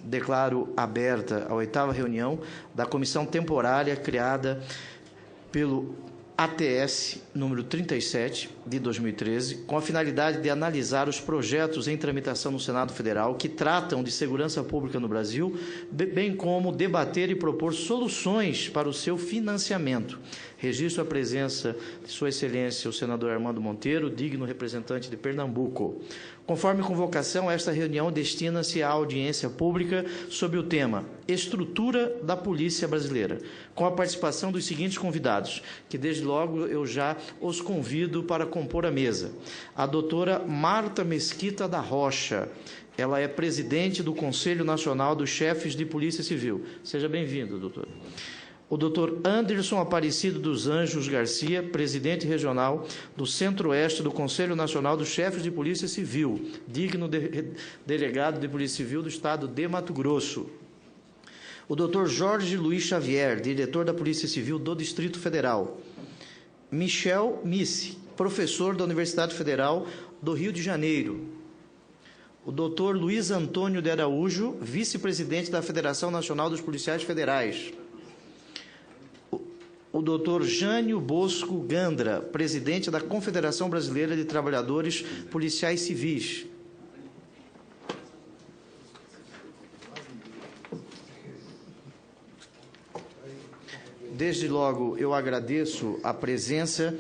declaro aberta a 8ª reunião da comissão temporária criada pelo ATS número 37 de 2013, com a finalidade de analisar os projetos em tramitação no Senado Federal que tratam de segurança pública no Brasil, bem como debater e propor soluções para o seu financiamento. Registro a presença de Sua Excelência, o senador Armando Monteiro, digno representante de Pernambuco. Conforme convocação, esta reunião destina-se à audiência pública sobre o tema Estrutura da Polícia Brasileira, com a participação dos seguintes convidados, que desde logo eu já os convido para compor a mesa. A doutora Marta Mesquita da Rocha, ela é presidente do Conselho Nacional dos Chefes de Polícia Civil. Seja bem-vindo, doutora. O doutor Anderson Aparecido dos Anjos Garcia, presidente regional do Centro-Oeste do Conselho Nacional dos Chefes de Polícia Civil, digno delegado de Polícia Civil do Estado de Mato Grosso. O doutor Jorge Luiz Xavier, diretor da Polícia Civil do Distrito Federal. Michel Missi, professor da Universidade Federal do Rio de Janeiro. O doutor Luiz Antônio de Araújo, vice-presidente da Federação Nacional dos Policiais Federais. O doutor Jânio Bosco Gandra, presidente da Confederação Brasileira de Trabalhadores Policiais Civis. Desde logo, eu agradeço a presença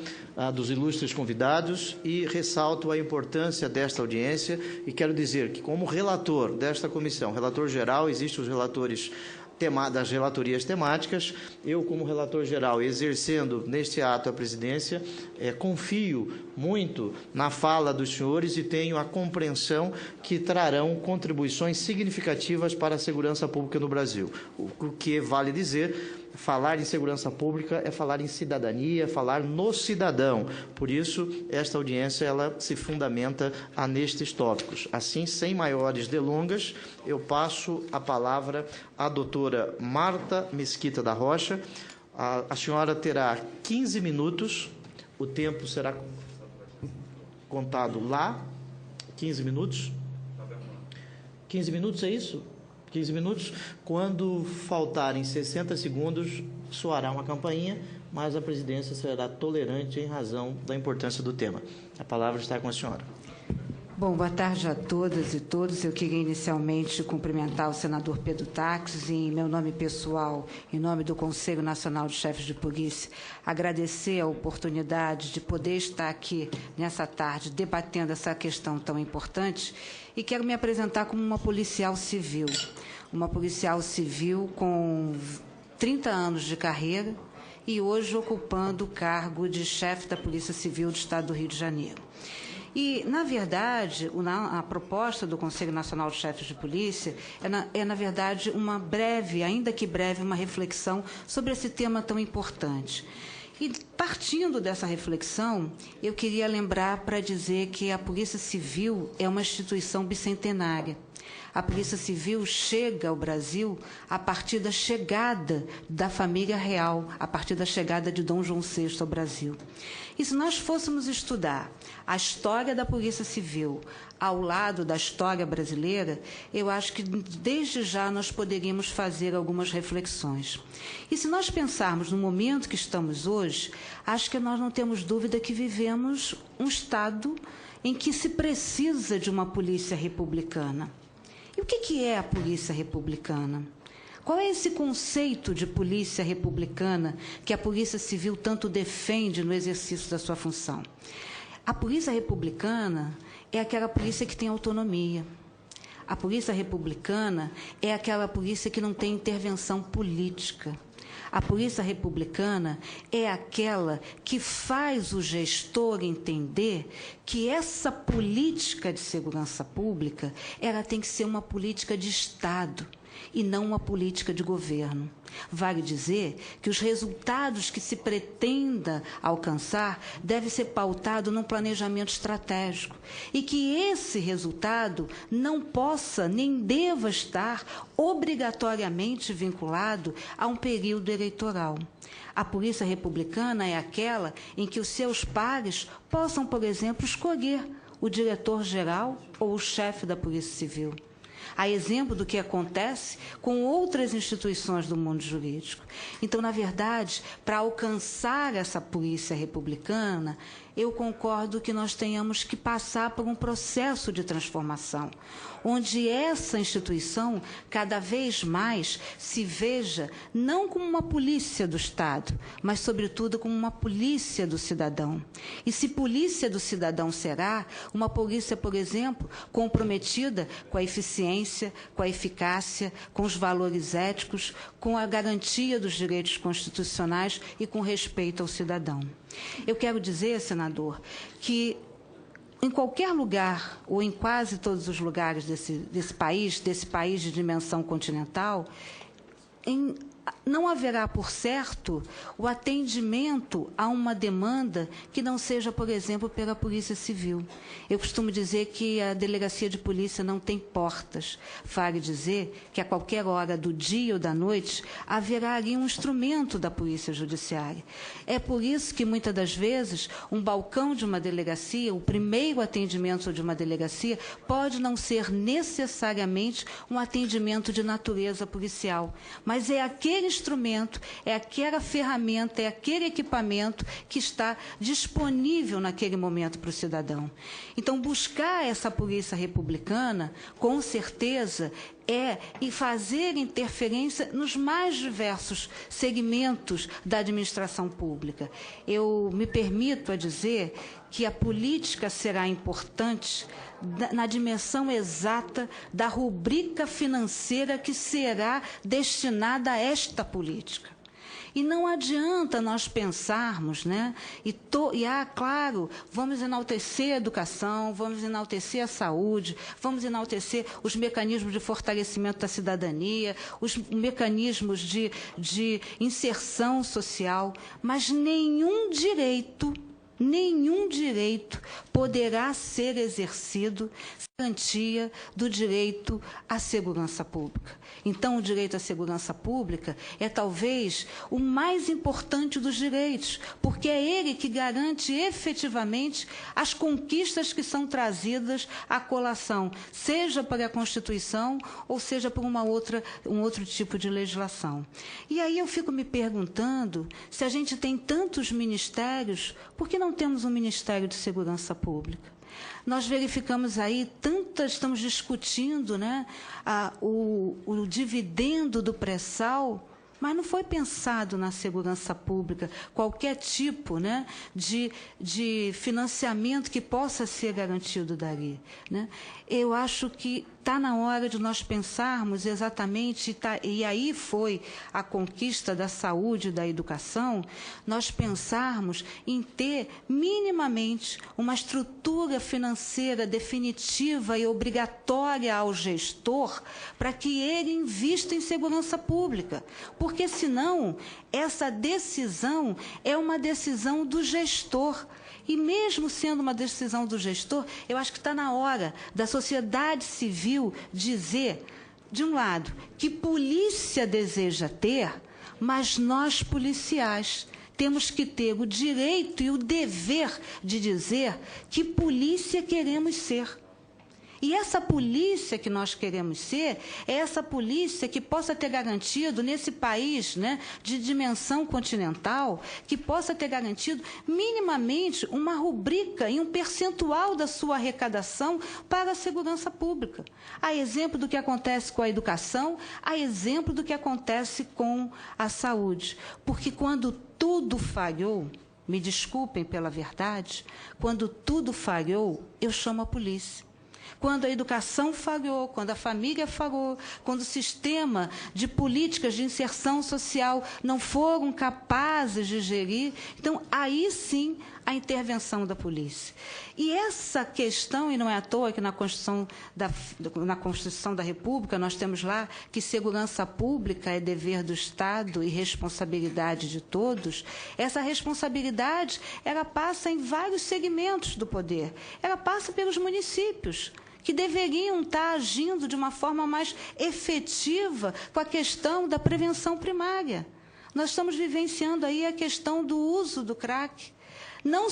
dos ilustres convidados e ressalto a importância desta audiência e quero dizer que, como relator desta comissão, relator geral, existem os relatores das relatorias temáticas, eu, como relator geral, exercendo neste ato a presidência, confio muito na fala dos senhores e tenho a compreensão que trarão contribuições significativas para a segurança pública no Brasil. O que vale dizer, falar em segurança pública é falar em cidadania, é falar no cidadão. Por isso, esta audiência ela se fundamenta nestes tópicos. Assim, sem maiores delongas, eu passo a palavra à doutora Marta Mesquita da Rocha. A senhora terá 15 minutos, o tempo será contado lá, 15 minutos. 15 minutos, é isso? 15 minutos. Quando faltarem 60 segundos, soará uma campainha, mas a presidência será tolerante em razão da importância do tema. A palavra está com a senhora. Bom, boa tarde a todas e todos. Eu queria inicialmente cumprimentar o senador Pedro Táxis, em meu nome pessoal, em nome do Conselho Nacional de Chefes de Polícia, agradecer a oportunidade de poder estar aqui nessa tarde debatendo essa questão tão importante e quero me apresentar como uma policial civil com 30 anos de carreira e hoje ocupando o cargo de chefe da Polícia Civil do Estado do Rio de Janeiro. E, na verdade, a proposta do Conselho Nacional de Chefes de Polícia na verdade, uma breve, ainda que breve, uma reflexão sobre esse tema tão importante. E, partindo dessa reflexão, eu queria lembrar para dizer que a Polícia Civil é uma instituição bicentenária. A Polícia Civil chega ao Brasil a partir da chegada da família real, a partir da chegada de Dom João VI ao Brasil. E se nós fôssemos estudar a história da Polícia Civil ao lado da história brasileira, eu acho que desde já nós poderíamos fazer algumas reflexões. E se nós pensarmos no momento que estamos hoje, acho que nós não temos dúvida que vivemos um Estado em que se precisa de uma polícia republicana. E o que é a polícia republicana? Qual é esse conceito de polícia republicana que a Polícia Civil tanto defende no exercício da sua função? A polícia republicana é aquela polícia que tem autonomia. A polícia republicana é aquela polícia que não tem intervenção política. A polícia republicana é aquela que faz o gestor entender que essa política de segurança pública ela tem que ser uma política de Estado e não uma política de governo. Vale dizer que os resultados que se pretenda alcançar devem ser pautados num planejamento estratégico e que esse resultado não possa nem deva estar obrigatoriamente vinculado a um período eleitoral. A polícia republicana é aquela em que os seus pares possam, por exemplo, escolher o diretor-geral ou o chefe da Polícia Civil. a exemplo do que acontece com outras instituições do mundo jurídico. Então, na verdade, para alcançar essa polícia republicana, eu concordo que nós tenhamos que passar por um processo de transformação, onde essa instituição, cada vez mais, se veja não como uma polícia do Estado, mas, sobretudo, como uma polícia do cidadão. E se polícia do cidadão será, uma polícia, por exemplo, comprometida com a eficiência, com a eficácia, com os valores éticos, com a garantia dos direitos constitucionais e com respeito ao cidadão. Eu quero dizer, senador, que em qualquer lugar, ou em quase todos os lugares desse país de dimensão continental, não haverá, por certo, o atendimento a uma demanda que não seja, por exemplo, pela Polícia Civil. Eu costumo dizer que a delegacia de polícia não tem portas. Vale dizer que a qualquer hora do dia ou da noite haverá ali um instrumento da Polícia Judiciária. É por isso que, muitas das vezes, um balcão de uma delegacia, o primeiro atendimento de uma delegacia, pode não ser necessariamente um atendimento de natureza policial, mas é aquele instrumento, é aquela ferramenta, é aquele equipamento que está disponível naquele momento para o cidadão. Então, buscar essa polícia republicana, com certeza, e fazer interferência nos mais diversos segmentos da administração pública. Eu me permito a dizer que a política será importante na dimensão exata da rubrica financeira que será destinada a esta política. E não adianta nós pensarmos, né? Claro, vamos enaltecer a educação, vamos enaltecer a saúde, vamos enaltecer os mecanismos de fortalecimento da cidadania, os mecanismos de inserção social, mas nenhum direito poderá ser exercido sem garantia do direito à segurança pública. Então, o direito à segurança pública é talvez o mais importante dos direitos, porque é ele que garante efetivamente as conquistas que são trazidas à colação, seja para a Constituição ou seja por um outro tipo de legislação. E aí eu fico me perguntando, se a gente tem tantos ministérios, por que não temos um Ministério de Segurança Pública? Nós verificamos aí, estamos discutindo, né, o dividendo do pré-sal, mas não foi pensado na segurança pública qualquer tipo, né, de financiamento que possa ser garantido dali, né? Eu acho que está na hora de nós pensarmos exatamente, e aí foi a conquista da saúde e da educação, nós pensarmos em ter minimamente uma estrutura financeira definitiva e obrigatória ao gestor para que ele invista em segurança pública, porque senão essa decisão é uma decisão do gestor. E mesmo sendo uma decisão do gestor, eu acho que está na hora da sociedade civil dizer, de um lado, que polícia deseja ter, mas nós, policiais, temos que ter o direito e o dever de dizer que polícia queremos ser. E essa polícia que nós queremos ser é essa polícia que possa ter garantido, nesse país, né, de dimensão continental, que possa ter garantido minimamente uma rubrica e um percentual da sua arrecadação para a segurança pública. A exemplo do que acontece com a educação, a exemplo do que acontece com a saúde. Porque quando tudo falhou, me desculpem pela verdade, quando tudo falhou, eu chamo a polícia. Quando a educação falhou, quando a família falhou, quando o sistema de políticas de inserção social não foram capazes de gerir, então, aí sim, a intervenção da polícia. E essa questão, e não é à toa que na Constituição da República nós temos lá que segurança pública é dever do Estado e responsabilidade de todos, essa responsabilidade, ela passa em vários segmentos do poder. Ela passa pelos municípios, que deveriam estar agindo de uma forma mais efetiva com a questão da prevenção primária. Nós estamos vivenciando aí a questão do uso do crack. não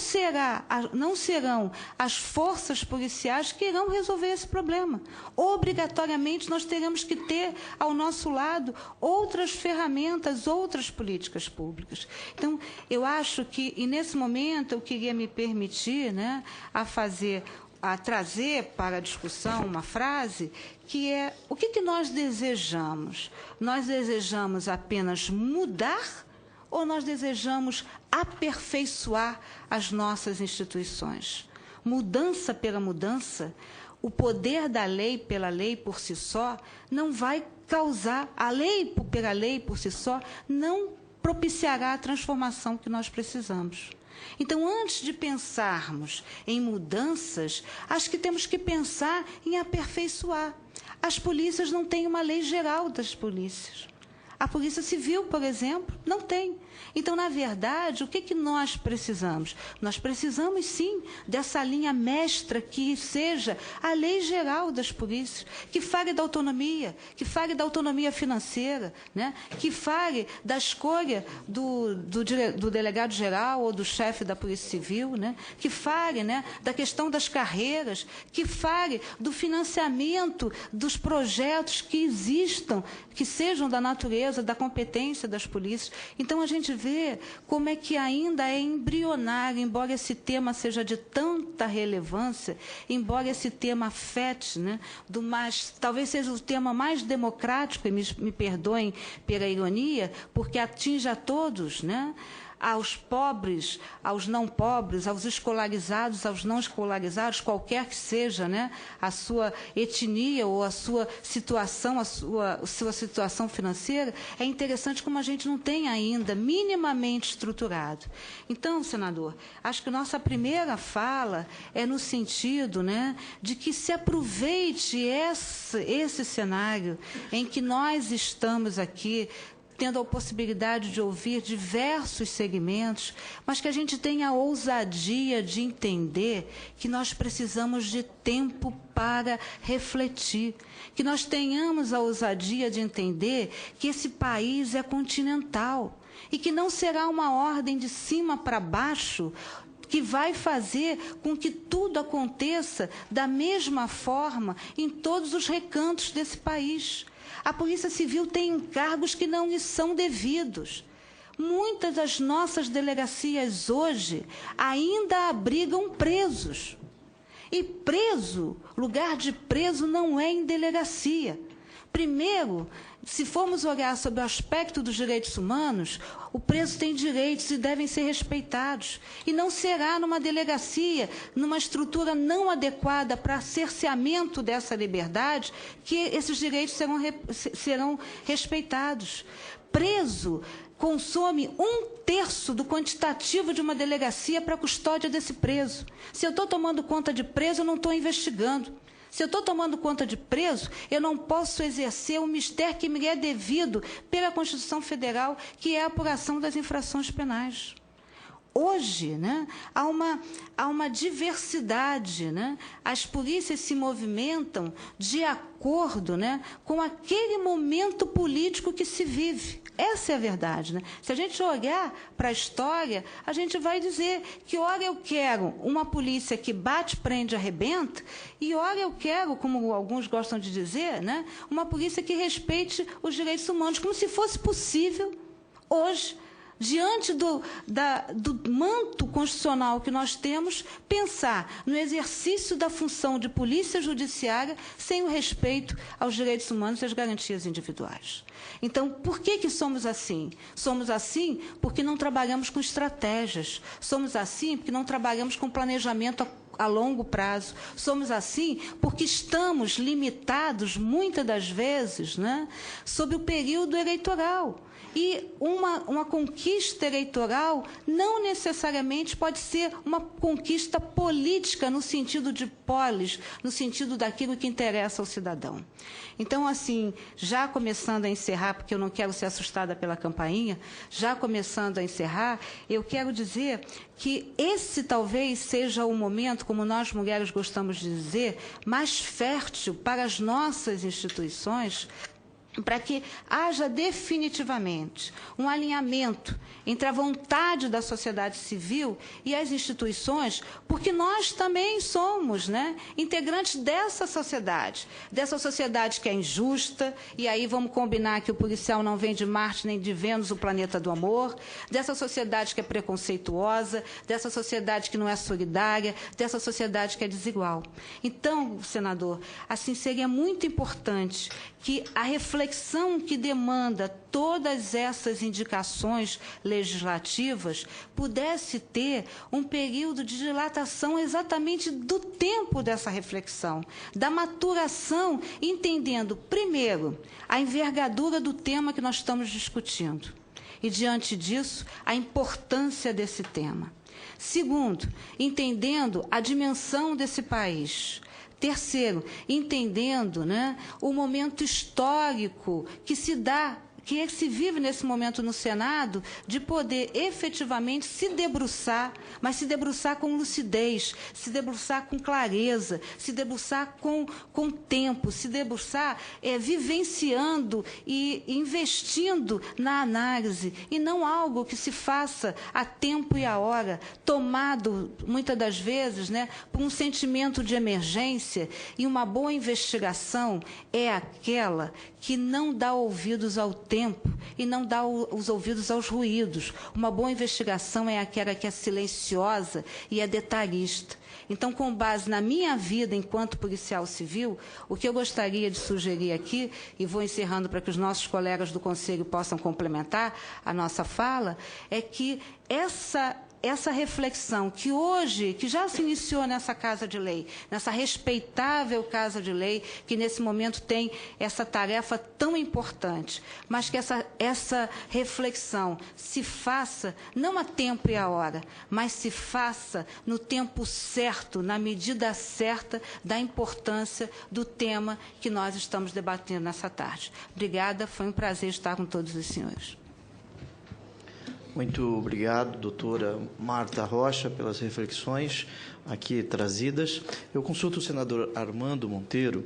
serão as forças policiais que irão resolver esse problema. Obrigatoriamente, nós teremos que ter ao nosso lado outras ferramentas, outras políticas públicas. Então, eu acho que, e nesse momento, eu queria me permitir, né, a trazer para a discussão uma frase que é: o que nós desejamos? Nós desejamos apenas mudar ou nós desejamos aperfeiçoar as nossas instituições? Mudança pela mudança, o poder da lei pela lei por si só não vai causar, a lei pela lei por si só não propiciará a transformação que nós precisamos. Então, antes de pensarmos em mudanças, acho que temos que pensar em aperfeiçoar. As polícias não têm uma lei geral das polícias. A Polícia Civil, por exemplo, não tem. Então, na verdade, o que nós precisamos? Nós precisamos, sim, dessa linha mestra que seja a lei geral das polícias, que fale da autonomia, que fale da autonomia financeira, né? Que fale da escolha do delegado-geral ou do chefe da Polícia Civil, né? Que fale, né, da questão das carreiras, que fale do financiamento dos projetos que existam, que sejam da natureza, da competência das polícias. Então, a gente vê como é que ainda é embrionário, embora esse tema seja de tanta relevância, embora esse tema afete, né, talvez seja o tema mais democrático, e me perdoem pela ironia, porque atinge a todos, né? Aos pobres, aos não pobres, aos escolarizados, aos não escolarizados, qualquer que seja, né, a sua etnia ou a sua situação, a sua situação financeira, é interessante como a gente não tem ainda minimamente estruturado. Então, senador, acho que nossa primeira fala é no sentido, né, de que se aproveite esse cenário em que nós estamos aqui, tendo a possibilidade de ouvir diversos segmentos, mas que a gente tenha a ousadia de entender que nós precisamos de tempo para refletir, que nós tenhamos a ousadia de entender que esse país é continental e que não será uma ordem de cima para baixo que vai fazer com que tudo aconteça da mesma forma em todos os recantos desse país. A Polícia Civil tem encargos que não lhe são devidos. Muitas das nossas delegacias hoje ainda abrigam presos. E lugar de preso não é em delegacia. Primeiro, se formos olhar sobre o aspecto dos direitos humanos, o preso tem direitos e devem ser respeitados. E não será numa delegacia, numa estrutura não adequada para cerceamento dessa liberdade, que esses direitos serão respeitados. Preso consome 1/3 do quantitativo de uma delegacia para a custódia desse preso. Se eu estou tomando conta de preso, eu não estou investigando. Se eu estou tomando conta de preso, eu não posso exercer o mistério que me é devido pela Constituição Federal, que é a apuração das infrações penais. Hoje, né, há uma diversidade, né? As polícias se movimentam de acordo, né, com aquele momento político que se vive. Essa é a verdade, né? Se a gente olhar para a história, a gente vai dizer que, ora, eu quero uma polícia que bate, prende, arrebenta, e, ora, eu quero, como alguns gostam de dizer, né, uma polícia que respeite os direitos humanos, como se fosse possível, hoje, diante do manto constitucional que nós temos, pensar no exercício da função de polícia judiciária sem o respeito aos direitos humanos e às garantias individuais. Então, por que somos assim? Somos assim porque não trabalhamos com estratégias. Somos assim porque não trabalhamos com planejamento a longo prazo. Somos assim porque estamos limitados, muitas das vezes, né, sob o período eleitoral. E uma conquista eleitoral não necessariamente pode ser uma conquista política no sentido de polis, no sentido daquilo que interessa ao cidadão. Então, assim, já começando a encerrar, porque eu não quero ser assustada pela campainha, já começando a encerrar, eu quero dizer que esse talvez seja o momento, como nós mulheres gostamos de dizer, mais fértil para as nossas instituições, para que haja definitivamente um alinhamento entre a vontade da sociedade civil e as instituições, porque nós também somos, né, integrantes dessa sociedade que é injusta, e aí vamos combinar que o policial não vem de Marte nem de Vênus, o planeta do amor, dessa sociedade que é preconceituosa, dessa sociedade que não é solidária, dessa sociedade que é desigual. Então, senador, assim, seria muito importante que a reflexão que demanda todas essas indicações legislativas pudesse ter um período de dilatação exatamente do tempo dessa reflexão, da maturação, entendendo, primeiro, a envergadura do tema que nós estamos discutindo e, diante disso, a importância desse tema. Segundo, entendendo a dimensão desse país. Terceiro, entendendo, né, o momento histórico que se vive nesse momento no Senado, de poder efetivamente se debruçar, mas se debruçar com lucidez, se debruçar com clareza, se debruçar com tempo, se debruçar vivenciando e investindo na análise, e não algo que se faça a tempo e a hora, tomado, muitas das vezes, né, por um sentimento de emergência, e uma boa investigação é aquela que não dá ouvidos ao tempo e não dá os ouvidos aos ruídos. Uma boa investigação é aquela que é silenciosa e é detalhista. Então, com base na minha vida enquanto policial civil, o que eu gostaria de sugerir aqui, e vou encerrando para que os nossos colegas do Conselho possam complementar a nossa fala, é que essa reflexão que hoje, que já se iniciou nessa Casa de Lei, nessa respeitável Casa de Lei, que nesse momento tem essa tarefa tão importante, mas que essa reflexão se faça, não a tempo e a hora, mas se faça no tempo certo, na medida certa da importância do tema que nós estamos debatendo nessa tarde. Obrigada, foi um prazer estar com todos os senhores. Muito obrigado, doutora Marta Rocha, pelas reflexões aqui trazidas. Eu consulto o senador Armando Monteiro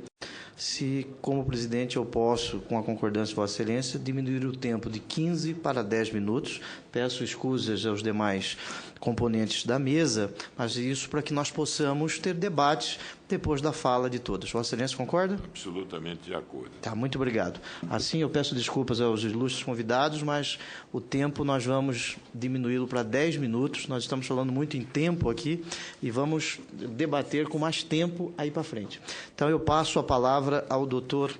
se, como presidente, eu posso, com a concordância de Vossa Excelência, diminuir o tempo de 15 para 10 minutos. Peço escusas aos demais componentes da mesa, mas isso para que nós possamos ter debates depois da fala de todos. Vossa Excelência concorda? Absolutamente de acordo. Tá, muito obrigado. Assim, eu peço desculpas aos ilustres convidados, mas o tempo nós vamos diminuí-lo para 10 minutos. Nós estamos falando muito em tempo aqui e vamos debater com mais tempo aí para frente. Então, eu passo a palavra ao doutor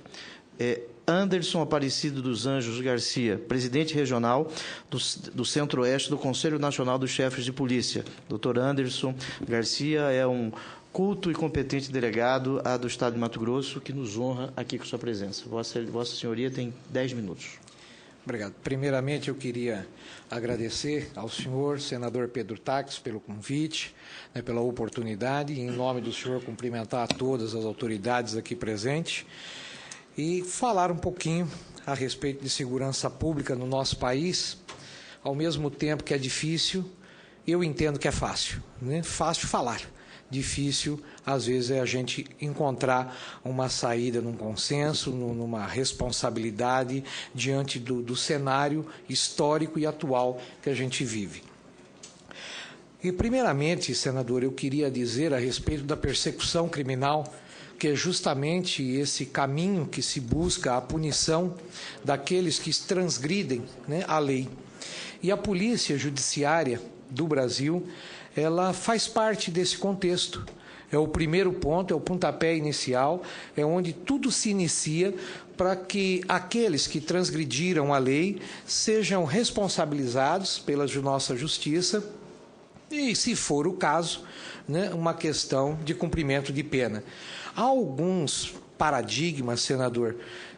Anderson Aparecido dos Anjos Garcia, presidente regional do Centro-Oeste do Conselho Nacional dos Chefes de Polícia. Doutor Anderson Garcia é um culto e competente delegado do Estado de Mato Grosso, que nos honra aqui com sua presença. Vossa Senhoria tem 10 minutos. Obrigado. Primeiramente, eu queria agradecer ao senhor, senador Pedro Taques, pelo convite, pela oportunidade, e, em nome do senhor, cumprimentar a todas as autoridades aqui presentes e falar um pouquinho a respeito de segurança pública no nosso país. Ao mesmo tempo que é difícil, eu entendo que é fácil, né? Fácil falar. Difícil, às vezes, é a gente encontrar uma saída num consenso, numa responsabilidade diante do cenário histórico e atual que a gente vive. E, primeiramente, senador, eu queria dizer a respeito da persecução criminal, que é justamente esse caminho que se busca a punição daqueles que transgridem, né, a lei. E a Polícia Judiciária do Brasil, ela faz parte desse contexto. É o primeiro ponto, é o pontapé inicial, é onde tudo se inicia para que aqueles que transgrediram a lei sejam responsabilizados pela nossa justiça e, se for o caso, né, uma questão de cumprimento de pena. Há alguns paradigmas, senador,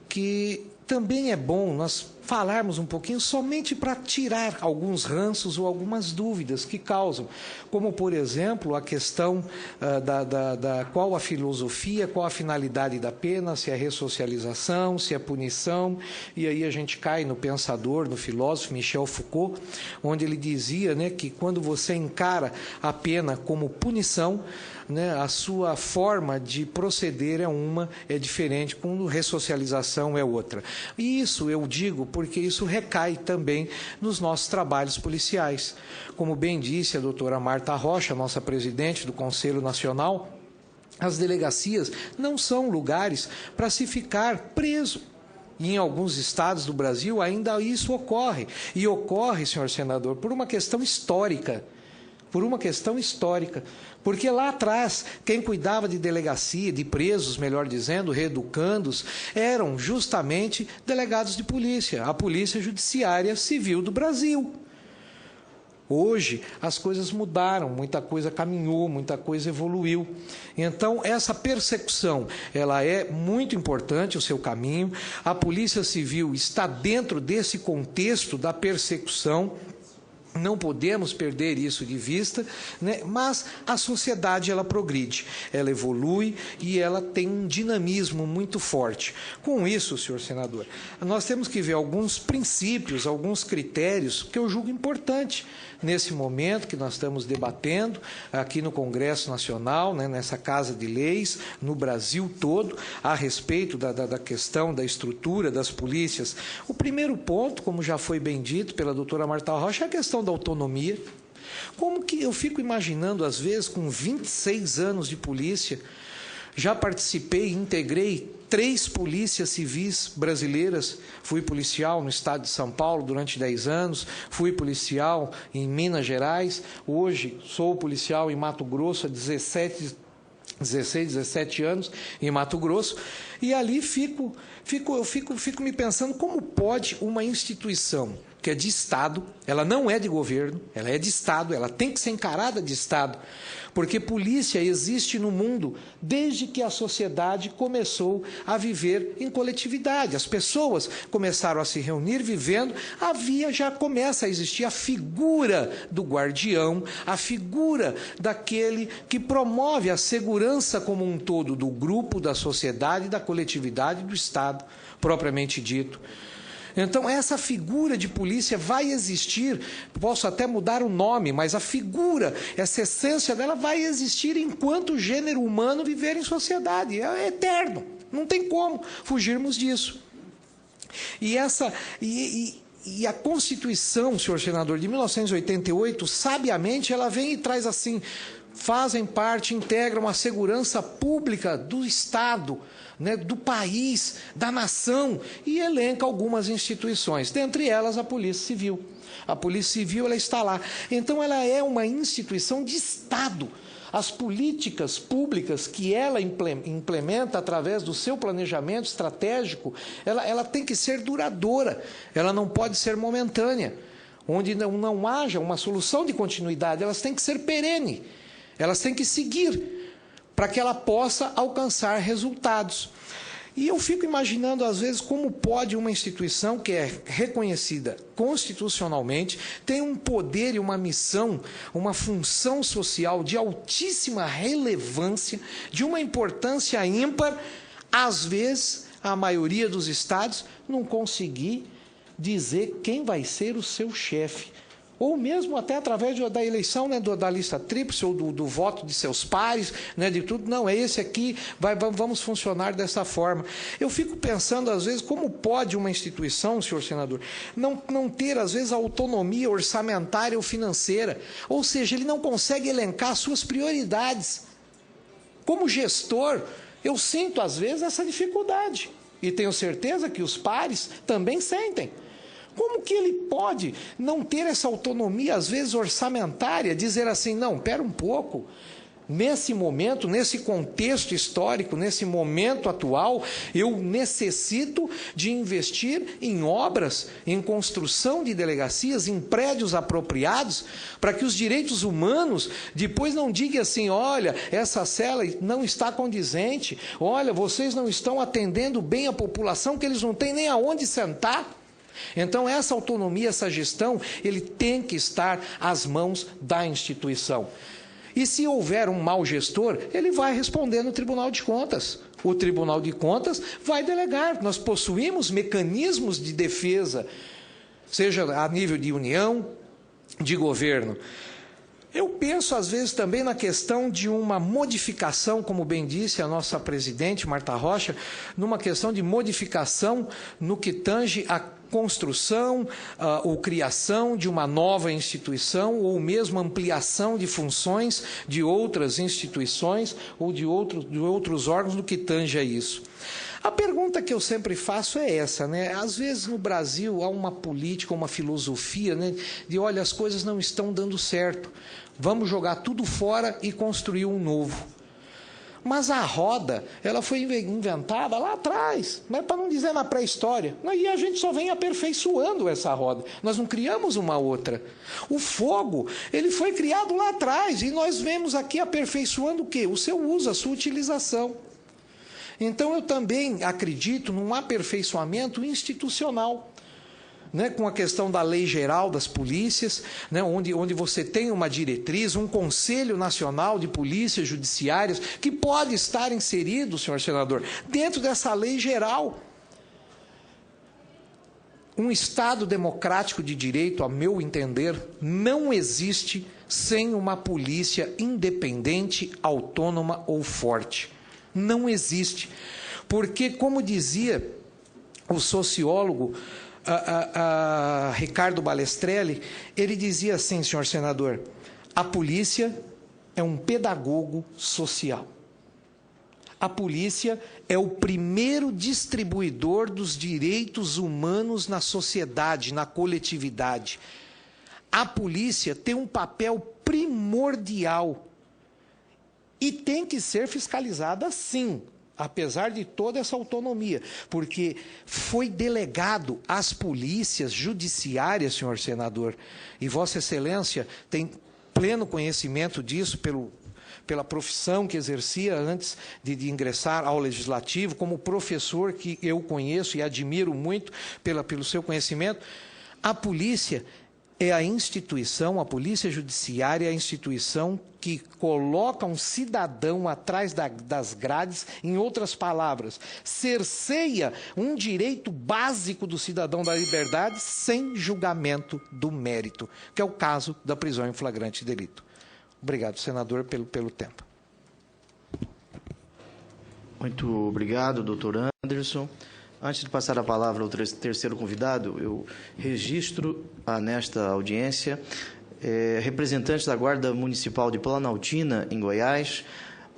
que também é bom nós falarmos um pouquinho somente para tirar alguns ranços ou algumas dúvidas que causam, como, por exemplo, a questão qual a filosofia, qual a finalidade da pena, se é ressocialização, se é punição, e aí a gente cai no pensador, no filósofo Michel Foucault, onde ele dizia, né, que quando você encara a pena como punição, né, a sua forma de proceder é diferente, quando ressocialização é outra. E isso eu digo porque isso recai também nos nossos trabalhos policiais. Como bem disse a doutora Marta Rocha, nossa presidente do Conselho Nacional, as delegacias não são lugares para se ficar preso. E em alguns estados do Brasil ainda isso ocorre. E ocorre, senhor senador, por uma questão histórica. Porque lá atrás, quem cuidava de delegacia, de presos, melhor dizendo, reeducandos, eram justamente delegados de polícia, a Polícia Judiciária Civil do Brasil. Hoje, as coisas mudaram, muita coisa caminhou, muita coisa evoluiu. Então, essa persecução, ela é muito importante, o seu caminho. A Polícia Civil está dentro desse contexto da persecução. Não podemos perder isso de vista, né? Mas a sociedade ela progride, ela evolui e ela tem um dinamismo muito forte. Com isso, senhor senador, nós temos que ver alguns princípios, alguns critérios que eu julgo importante nesse momento que nós estamos debatendo aqui no Congresso Nacional, né, nessa Casa de Leis, no Brasil todo, a respeito da questão da estrutura das polícias. O primeiro ponto, como já foi bem dito pela doutora Marta Rocha, é a questão da autonomia. Como que eu fico imaginando, às vezes, com 26 anos de polícia, já participei e integrei 3 polícias civis brasileiras. Fui policial no estado de São Paulo durante 10 anos, fui policial em Minas Gerais, hoje sou policial em Mato Grosso há 16, 17 anos em Mato Grosso, e ali eu fico me pensando como pode uma instituição que é de Estado, ela não é de governo, ela é de Estado, ela tem que ser encarada de Estado, porque polícia existe no mundo desde que a sociedade começou a viver em coletividade. As pessoas começaram a se reunir vivendo, já começa a existir a figura do guardião, a figura daquele que promove a segurança como um todo do grupo, da sociedade, da coletividade, do Estado, propriamente dito. Então, essa figura de polícia vai existir, posso até mudar o nome, mas a figura, essa essência dela vai existir enquanto o gênero humano viver em sociedade. É eterno, não tem como fugirmos disso. E a Constituição, senhor senador, de 1988, sabiamente, ela vem e traz assim: fazem parte, integram a segurança pública do Estado, né, do país, da nação, e elenca algumas instituições, dentre elas a Polícia Civil. A Polícia Civil ela está lá. Então, ela é uma instituição de Estado. As políticas públicas que ela implementa através do seu planejamento estratégico, ela tem que ser duradoura, ela não pode ser momentânea, onde não haja uma solução de continuidade, elas têm que ser perene, elas têm que seguir, para que ela possa alcançar resultados. E eu fico imaginando, às vezes, como pode uma instituição que é reconhecida constitucionalmente, tem um poder e uma missão, uma função social de altíssima relevância, de uma importância ímpar, às vezes, a maioria dos estados não conseguir dizer quem vai ser o seu chefe. Ou mesmo até através da eleição, né, da lista tríplice, ou do voto de seus pares, né, de tudo. Não, é esse aqui, vamos funcionar dessa forma. Eu fico pensando, às vezes, como pode uma instituição, senhor senador, não ter, às vezes, autonomia orçamentária ou financeira. Ou seja, ele não consegue elencar suas prioridades. Como gestor, eu sinto, às vezes, essa dificuldade. E tenho certeza que os pares também sentem. Como que ele pode não ter essa autonomia, às vezes orçamentária, dizer assim, não, espera um pouco, nesse momento, nesse contexto histórico, nesse momento atual, eu necessito de investir em obras, em construção de delegacias, em prédios apropriados, para que os direitos humanos depois não digam assim, olha, essa cela não está condizente, olha, vocês não estão atendendo bem a população, que eles não têm nem aonde sentar. Então, essa autonomia, essa gestão, ele tem que estar às mãos da instituição. E se houver um mau gestor, ele vai responder no Tribunal de Contas. O Tribunal de Contas vai delegar. Nós possuímos mecanismos de defesa, seja a nível de União, de governo. Eu penso, às vezes, também na questão de uma modificação, como bem disse a nossa presidente, Marta Rocha, numa questão de modificação no que tange a construção ou criação de uma nova instituição, ou mesmo ampliação de funções de outras instituições ou de outros órgãos no que tange a isso. A pergunta que eu sempre faço é essa, né? Às vezes no Brasil há uma política, uma filosofia, né, de olha, as coisas não estão dando certo, vamos jogar tudo fora e construir um novo. Mas a roda, ela foi inventada lá atrás, né, para não dizer na pré-história. E a gente só vem aperfeiçoando essa roda. Nós não criamos uma outra. O fogo, ele foi criado lá atrás e nós vemos aqui aperfeiçoando o quê? O seu uso, a sua utilização. Então, eu também acredito num aperfeiçoamento institucional, né, com a questão da lei geral das polícias, né, onde você tem uma diretriz, um Conselho Nacional de Polícias Judiciárias, que pode estar inserido, senhor senador, dentro dessa lei geral. Um Estado democrático de direito, a meu entender, não existe sem uma polícia independente, autônoma ou forte. Não existe. Porque, como dizia o sociólogo Ricardo Balestrelli, ele dizia assim, senhor senador, a polícia é um pedagogo social. A polícia é o primeiro distribuidor dos direitos humanos na sociedade, na coletividade. A polícia tem um papel primordial e tem que ser fiscalizada sim, apesar de toda essa autonomia, porque foi delegado às polícias judiciárias, senhor senador, e Vossa Excelência tem pleno conhecimento disso pela profissão que exercia antes de ingressar ao Legislativo, como professor que eu conheço e admiro muito pelo seu conhecimento. A polícia é a instituição, a polícia judiciária é a instituição que coloca um cidadão atrás das grades, em outras palavras, cerceia um direito básico do cidadão da liberdade sem julgamento do mérito, que é o caso da prisão em flagrante delito. Obrigado, senador, pelo tempo. Muito obrigado, doutor Anderson. Antes de passar a palavra ao terceiro convidado, eu registro nesta audiência representantes da Guarda Municipal de Planaltina, em Goiás,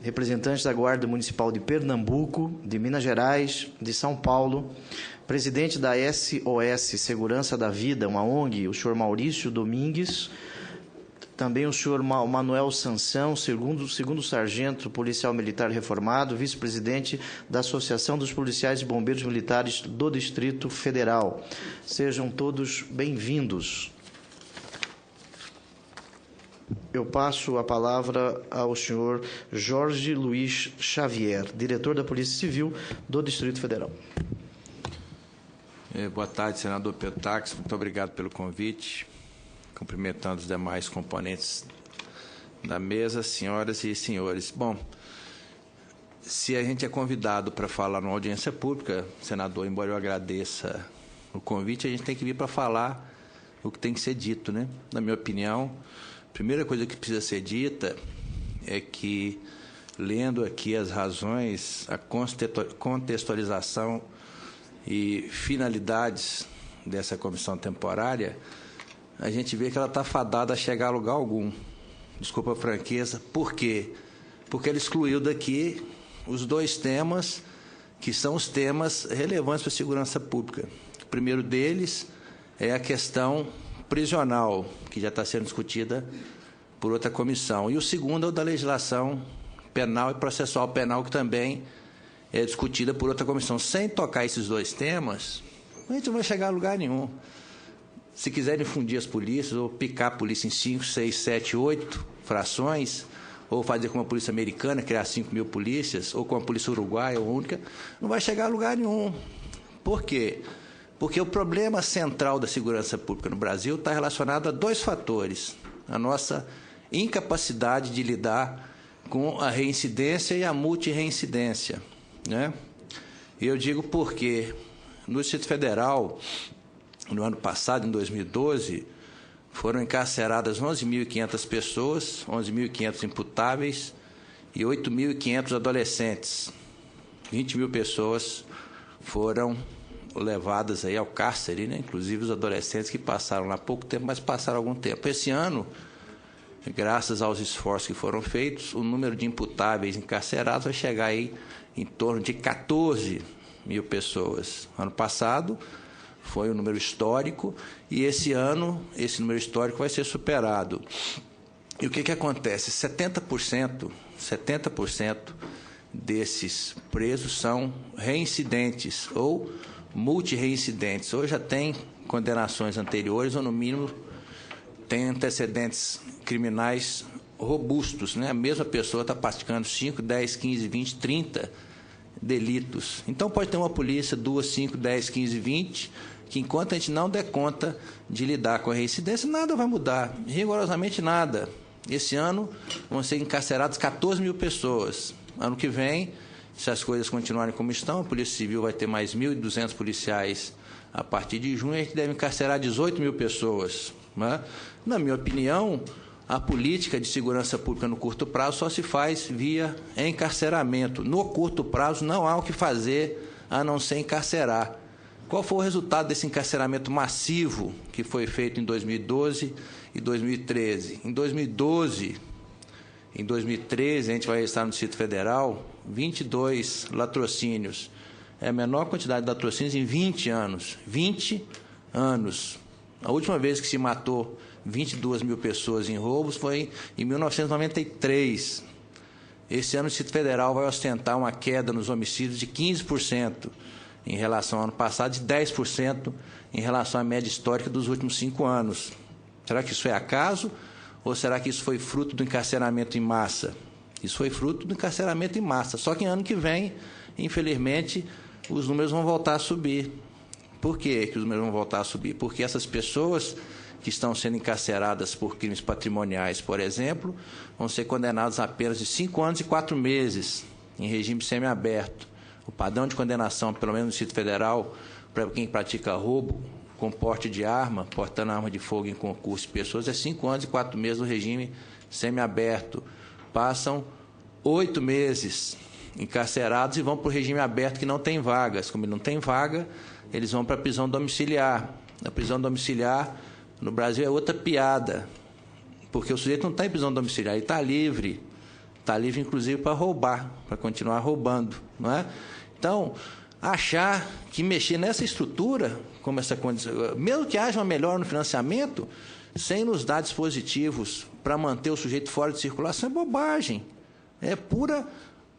representantes da Guarda Municipal de Pernambuco, de Minas Gerais, de São Paulo, presidente da SOS Segurança da Vida, uma ONG, o senhor Maurício Domingues, também o senhor Manuel Sansão, segundo sargento policial militar reformado, vice-presidente da Associação dos Policiais e Bombeiros Militares do Distrito Federal. Sejam todos bem-vindos. Eu passo a palavra ao senhor Jorge Luiz Xavier, diretor da Polícia Civil do Distrito Federal. Boa tarde, senador Pedro Taques. Muito obrigado pelo convite. Cumprimentando os demais componentes da mesa, senhoras e senhores. Bom, se a gente é convidado para falar numa audiência pública, senador, embora eu agradeça o convite, a gente tem que vir para falar o que tem que ser dito, né? Na minha opinião, a primeira coisa que precisa ser dita é que, lendo aqui as razões, a contextualização e finalidades dessa comissão temporária, a gente vê que ela está fadada a chegar a lugar algum. Desculpa a franqueza. Por quê? Porque ela excluiu daqui os dois temas que são os temas relevantes para a segurança pública. O primeiro deles é a questão prisional, que já está sendo discutida por outra comissão. E o segundo é o da legislação penal e processual penal, que também é discutida por outra comissão. Sem tocar esses dois temas, a gente não vai chegar a lugar nenhum. Se quiserem fundir as polícias, ou picar a polícia em 5, 6, 7, 8 frações, ou fazer como a polícia americana, criar 5.000 polícias, ou como a polícia uruguaia, ou única, não vai chegar a lugar nenhum. Por quê? Porque o problema central da segurança pública no Brasil está relacionado a dois fatores: a nossa incapacidade de lidar com a reincidência e a multirreincidência, né? Eu digo porque no Distrito Federal, no ano passado, em 2012, foram encarceradas 11.500 pessoas, 11.500 imputáveis e 8.500 adolescentes. 20.000 pessoas foram levadas aí ao cárcere, né? Inclusive os adolescentes que passaram lá há pouco tempo, mas passaram algum tempo. Esse ano, graças aos esforços que foram feitos, o número de imputáveis encarcerados vai chegar aí em torno de 14.000 pessoas. Ano passado foi um número histórico e esse ano esse número histórico vai ser superado. E o que acontece? 70% desses presos são reincidentes ou multirreincidentes, ou já tem condenações anteriores ou, no mínimo, tem antecedentes criminais robustos, né? A mesma pessoa está praticando 5, 10, 15, 20, 30 delitos. Então, pode ter uma polícia, 2, 5, 10, 15, 20, que enquanto a gente não der conta de lidar com a reincidência, nada vai mudar, rigorosamente nada. Esse ano vão ser encarceradas 14.000 pessoas. Ano que vem, se as coisas continuarem como estão, a Polícia Civil vai ter mais 1.200 policiais a partir de junho, e a gente deve encarcerar 18.000 pessoas, né? Na minha opinião, a política de segurança pública no curto prazo só se faz via encarceramento. No curto prazo não há o que fazer a não ser encarcerar. Qual foi o resultado desse encarceramento massivo que foi feito em 2012 e 2013? Em 2012, em 2013, a gente vai registrar no Distrito Federal 22 latrocínios. É a menor quantidade de latrocínios em 20 anos. 20 anos. A última vez que se matou 22.000 pessoas em roubos foi em 1993. Esse ano o Distrito Federal vai ostentar uma queda nos homicídios de 15% em relação ao ano passado, de 10% em relação à média histórica dos últimos 5 anos. Será que isso é acaso ou será que isso foi fruto do encarceramento em massa? Isso foi fruto do encarceramento em massa. Só que ano que vem, infelizmente, os números vão voltar a subir. Por que os números vão voltar a subir? Porque essas pessoas que estão sendo encarceradas por crimes patrimoniais, por exemplo, vão ser condenadas a apenas de 5 anos e 4 meses em regime semiaberto. O padrão de condenação, pelo menos no Distrito Federal, para quem pratica roubo com porte de arma, portando arma de fogo em concurso de pessoas, é 5 anos e 4 meses no regime semiaberto. Passam 8 meses encarcerados e vão para o regime aberto que não tem vagas. Como não tem vaga, eles vão para a prisão domiciliar. A prisão domiciliar no Brasil é outra piada, porque o sujeito não está em prisão domiciliar, ele está livre inclusive para roubar, para continuar roubando, não é? Então, achar que mexer nessa estrutura, como essa condição, mesmo que haja uma melhora no financiamento, sem nos dar dispositivos para manter o sujeito fora de circulação, é bobagem, é pura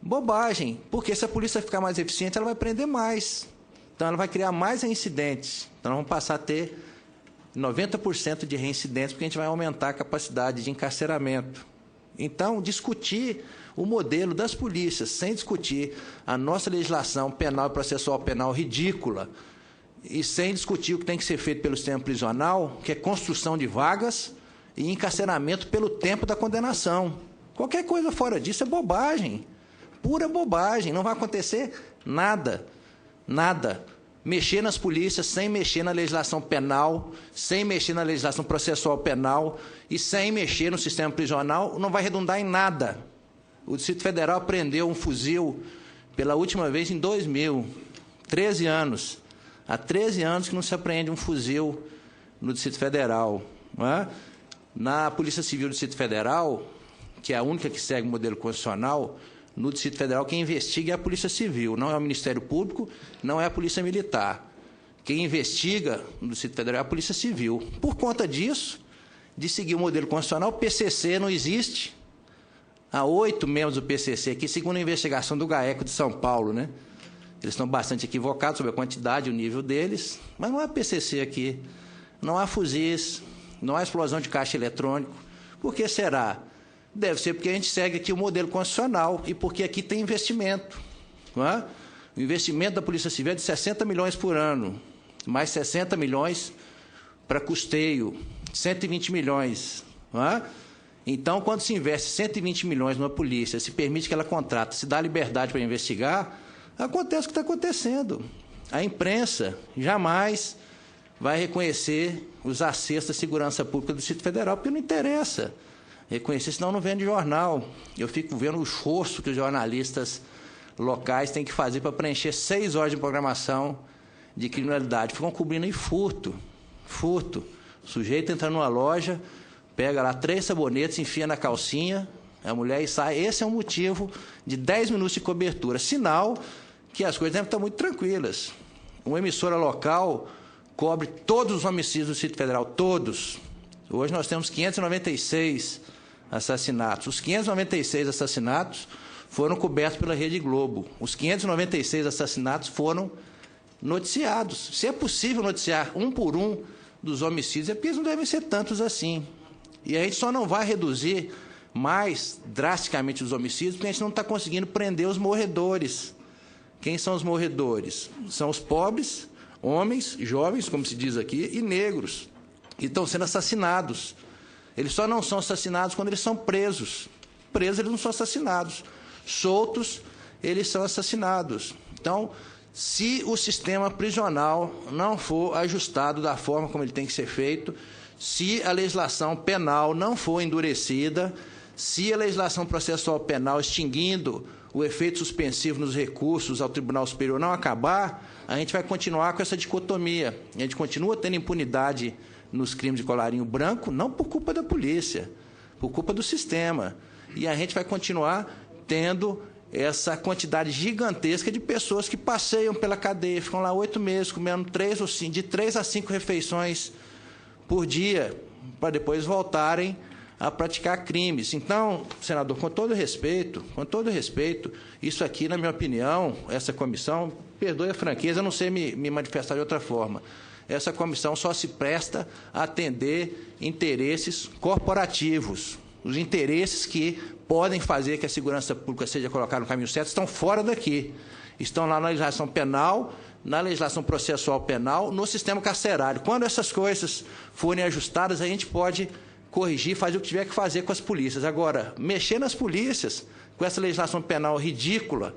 bobagem, porque se a polícia ficar mais eficiente, ela vai prender mais, então ela vai criar mais reincidentes, então nós vamos passar a ter 90% de reincidentes, porque a gente vai aumentar a capacidade de encarceramento. Então, discutir o modelo das polícias, sem discutir a nossa legislação penal e processual penal ridícula, e sem discutir o que tem que ser feito pelo sistema prisional, que é construção de vagas e encarceramento pelo tempo da condenação. Qualquer coisa fora disso é bobagem, pura bobagem, não vai acontecer nada, nada. Mexer nas polícias sem mexer na legislação penal, sem mexer na legislação processual penal e sem mexer no sistema prisional, não vai redundar em nada. O Distrito Federal apreendeu um fuzil pela última vez em 2000, 13 anos. Há 13 anos que não se apreende um fuzil no Distrito Federal, não é? Na Polícia Civil do Distrito Federal, que é a única que segue o modelo constitucional, no Distrito Federal, quem investiga é a Polícia Civil, não é o Ministério Público, não é a Polícia Militar. Quem investiga no Distrito Federal é a Polícia Civil. Por conta disso, de seguir o modelo constitucional, o PCC não existe. Há 8 membros do PCC aqui, segundo a investigação do GAECO de São Paulo, né? Eles estão bastante equivocados sobre a quantidade e o nível deles, mas não há PCC aqui, não há fuzis, não há explosão de caixa eletrônico. Por que será? Deve ser porque a gente segue aqui o modelo constitucional e porque aqui tem investimento, não é? O investimento da Polícia Civil é de 60 milhões por ano. mais 60 milhões para custeio, 120 milhões. Não é? Então, quando se investe 120 milhões numa polícia, se permite que ela contrate, se dá liberdade para investigar, acontece o que está acontecendo. A imprensa jamais vai reconhecer os acertos da segurança pública do Distrito Federal, porque não interessa reconhecer, senão não vende jornal. Eu fico vendo o esforço que os jornalistas locais têm que fazer para preencher 6 horas de programação de criminalidade. Ficam cobrindo aí furto. O sujeito entra numa loja, pega lá 3 sabonetes, enfia na calcinha, a mulher e sai. Esse é um motivo de 10 minutos de cobertura. Sinal que as coisas devem estar muito tranquilas. Uma emissora local cobre todos os homicídios do Distrito Federal, todos. Hoje nós temos 596 assassinatos. Os 596 assassinatos foram cobertos pela Rede Globo. Os 596 assassinatos foram noticiados. Se é possível noticiar um por um dos homicídios, é porque eles não devem ser tantos assim. E a gente só não vai reduzir mais drasticamente os homicídios porque a gente não está conseguindo prender os morredores. Quem são os morredores? São os pobres, homens, jovens, como se diz aqui, e negros. E estão sendo assassinados. Eles só não são assassinados quando eles são presos. Presos, eles não são assassinados. Soltos, eles são assassinados. Então, se o sistema prisional não for ajustado da forma como ele tem que ser feito, se a legislação penal não for endurecida, se a legislação processual penal extinguindo o efeito suspensivo nos recursos ao Tribunal Superior não acabar, a gente vai continuar com essa dicotomia. A gente continua tendo impunidade nos crimes de colarinho branco, não por culpa da polícia, por culpa do sistema. E a gente vai continuar tendo essa quantidade gigantesca de pessoas que passeiam pela cadeia, ficam lá 8 meses comendo de 3 a 5 refeições por dia, para depois voltarem a praticar crimes. Então, senador, com todo respeito, isso aqui, na minha opinião, essa comissão, perdoe a franqueza, eu não sei me manifestar de outra forma, essa comissão só se presta a atender interesses corporativos. Os interesses que podem fazer que a segurança pública seja colocada no caminho certo estão fora daqui. Estão lá na legislação penal, na legislação processual penal, no sistema carcerário. Quando essas coisas forem ajustadas, a gente pode corrigir, fazer o que tiver que fazer com as polícias. Agora, mexer nas polícias, com essa legislação penal ridícula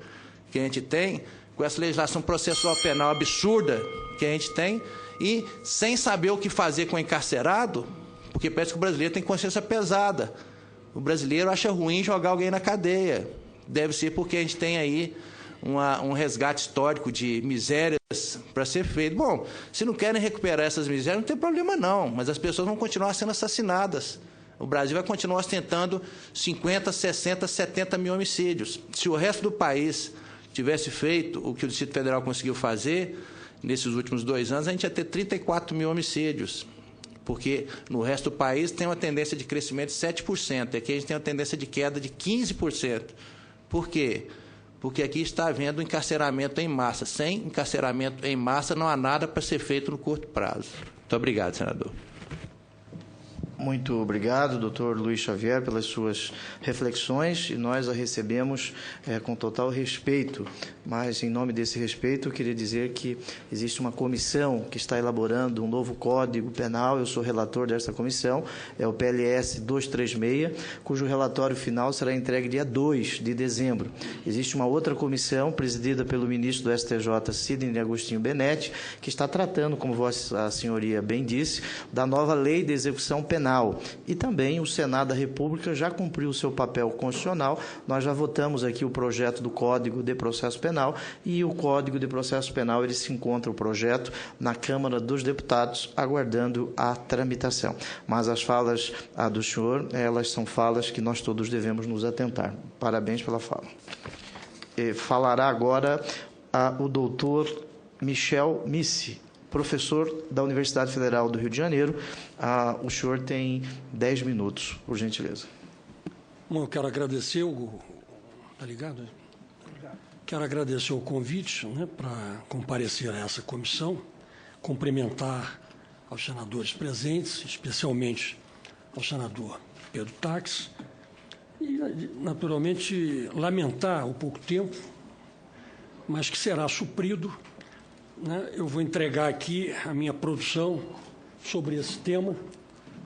que a gente tem, com essa legislação processual penal absurda que a gente tem, e sem saber o que fazer com o encarcerado, porque parece que o brasileiro tem consciência pesada. O brasileiro acha ruim jogar alguém na cadeia. Deve ser porque a gente tem aí um resgate histórico de misérias para ser feito. Bom, se não querem recuperar essas misérias, não tem problema não, mas as pessoas vão continuar sendo assassinadas. O Brasil vai continuar ostentando 50, 60, 70 mil homicídios. Se o resto do país tivesse feito o que o Distrito Federal conseguiu fazer nesses últimos 2 anos, a gente ia ter 34 mil homicídios. Porque no resto do país tem uma tendência de crescimento de 7%, e aqui a gente tem uma tendência de queda de 15%. Por quê? Porque aqui está havendo encarceramento em massa. Sem encarceramento em massa, não há nada para ser feito no curto prazo. Muito obrigado, senador. Muito obrigado, doutor Luiz Xavier, pelas suas reflexões, e nós a recebemos com total respeito, mas, em nome desse respeito, eu queria dizer que existe uma comissão que está elaborando um novo Código Penal, eu sou relator dessa comissão, é o PLS 236, cujo relatório final será entregue dia 2 de dezembro. Existe uma outra comissão, presidida pelo ministro do STJ, Sidney Agostinho Benetti, que está tratando, como Vossa Senhoria bem disse, da nova Lei de Execução Penal. E também o Senado da República já cumpriu o seu papel constitucional. Nós já votamos aqui o projeto do Código de Processo Penal, e o Código de Processo Penal, ele se encontra, o projeto, na Câmara dos Deputados, aguardando a tramitação. Mas as falas do senhor, elas são falas que nós todos devemos nos atentar. Parabéns pela fala. Falará agora o doutor Michel Missi, professor da Universidade Federal do Rio de Janeiro. O senhor tem 10 minutos, por gentileza. Bom, eu quero agradecer Tá ligado? Quero agradecer o convite, para comparecer a essa comissão, cumprimentar aos senadores presentes, especialmente ao senador Pedro Tax, e, naturalmente, lamentar o pouco tempo, mas que será suprido né, eu vou entregar aqui a minha produção sobre esse tema,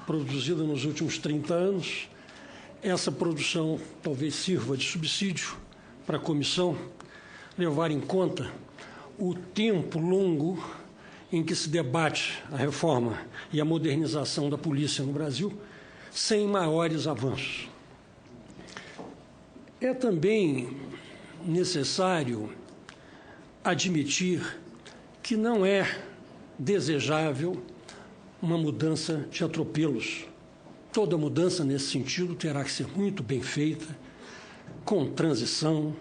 produzida nos últimos 30 anos. Essa produção talvez sirva de subsídio para a comissão levar em conta o tempo longo em que se debate a reforma e a modernização da polícia no Brasil, sem maiores avanços. É também necessário admitir que não é desejável uma mudança de atropelos. Toda mudança nesse sentido terá que ser muito bem feita, com transição,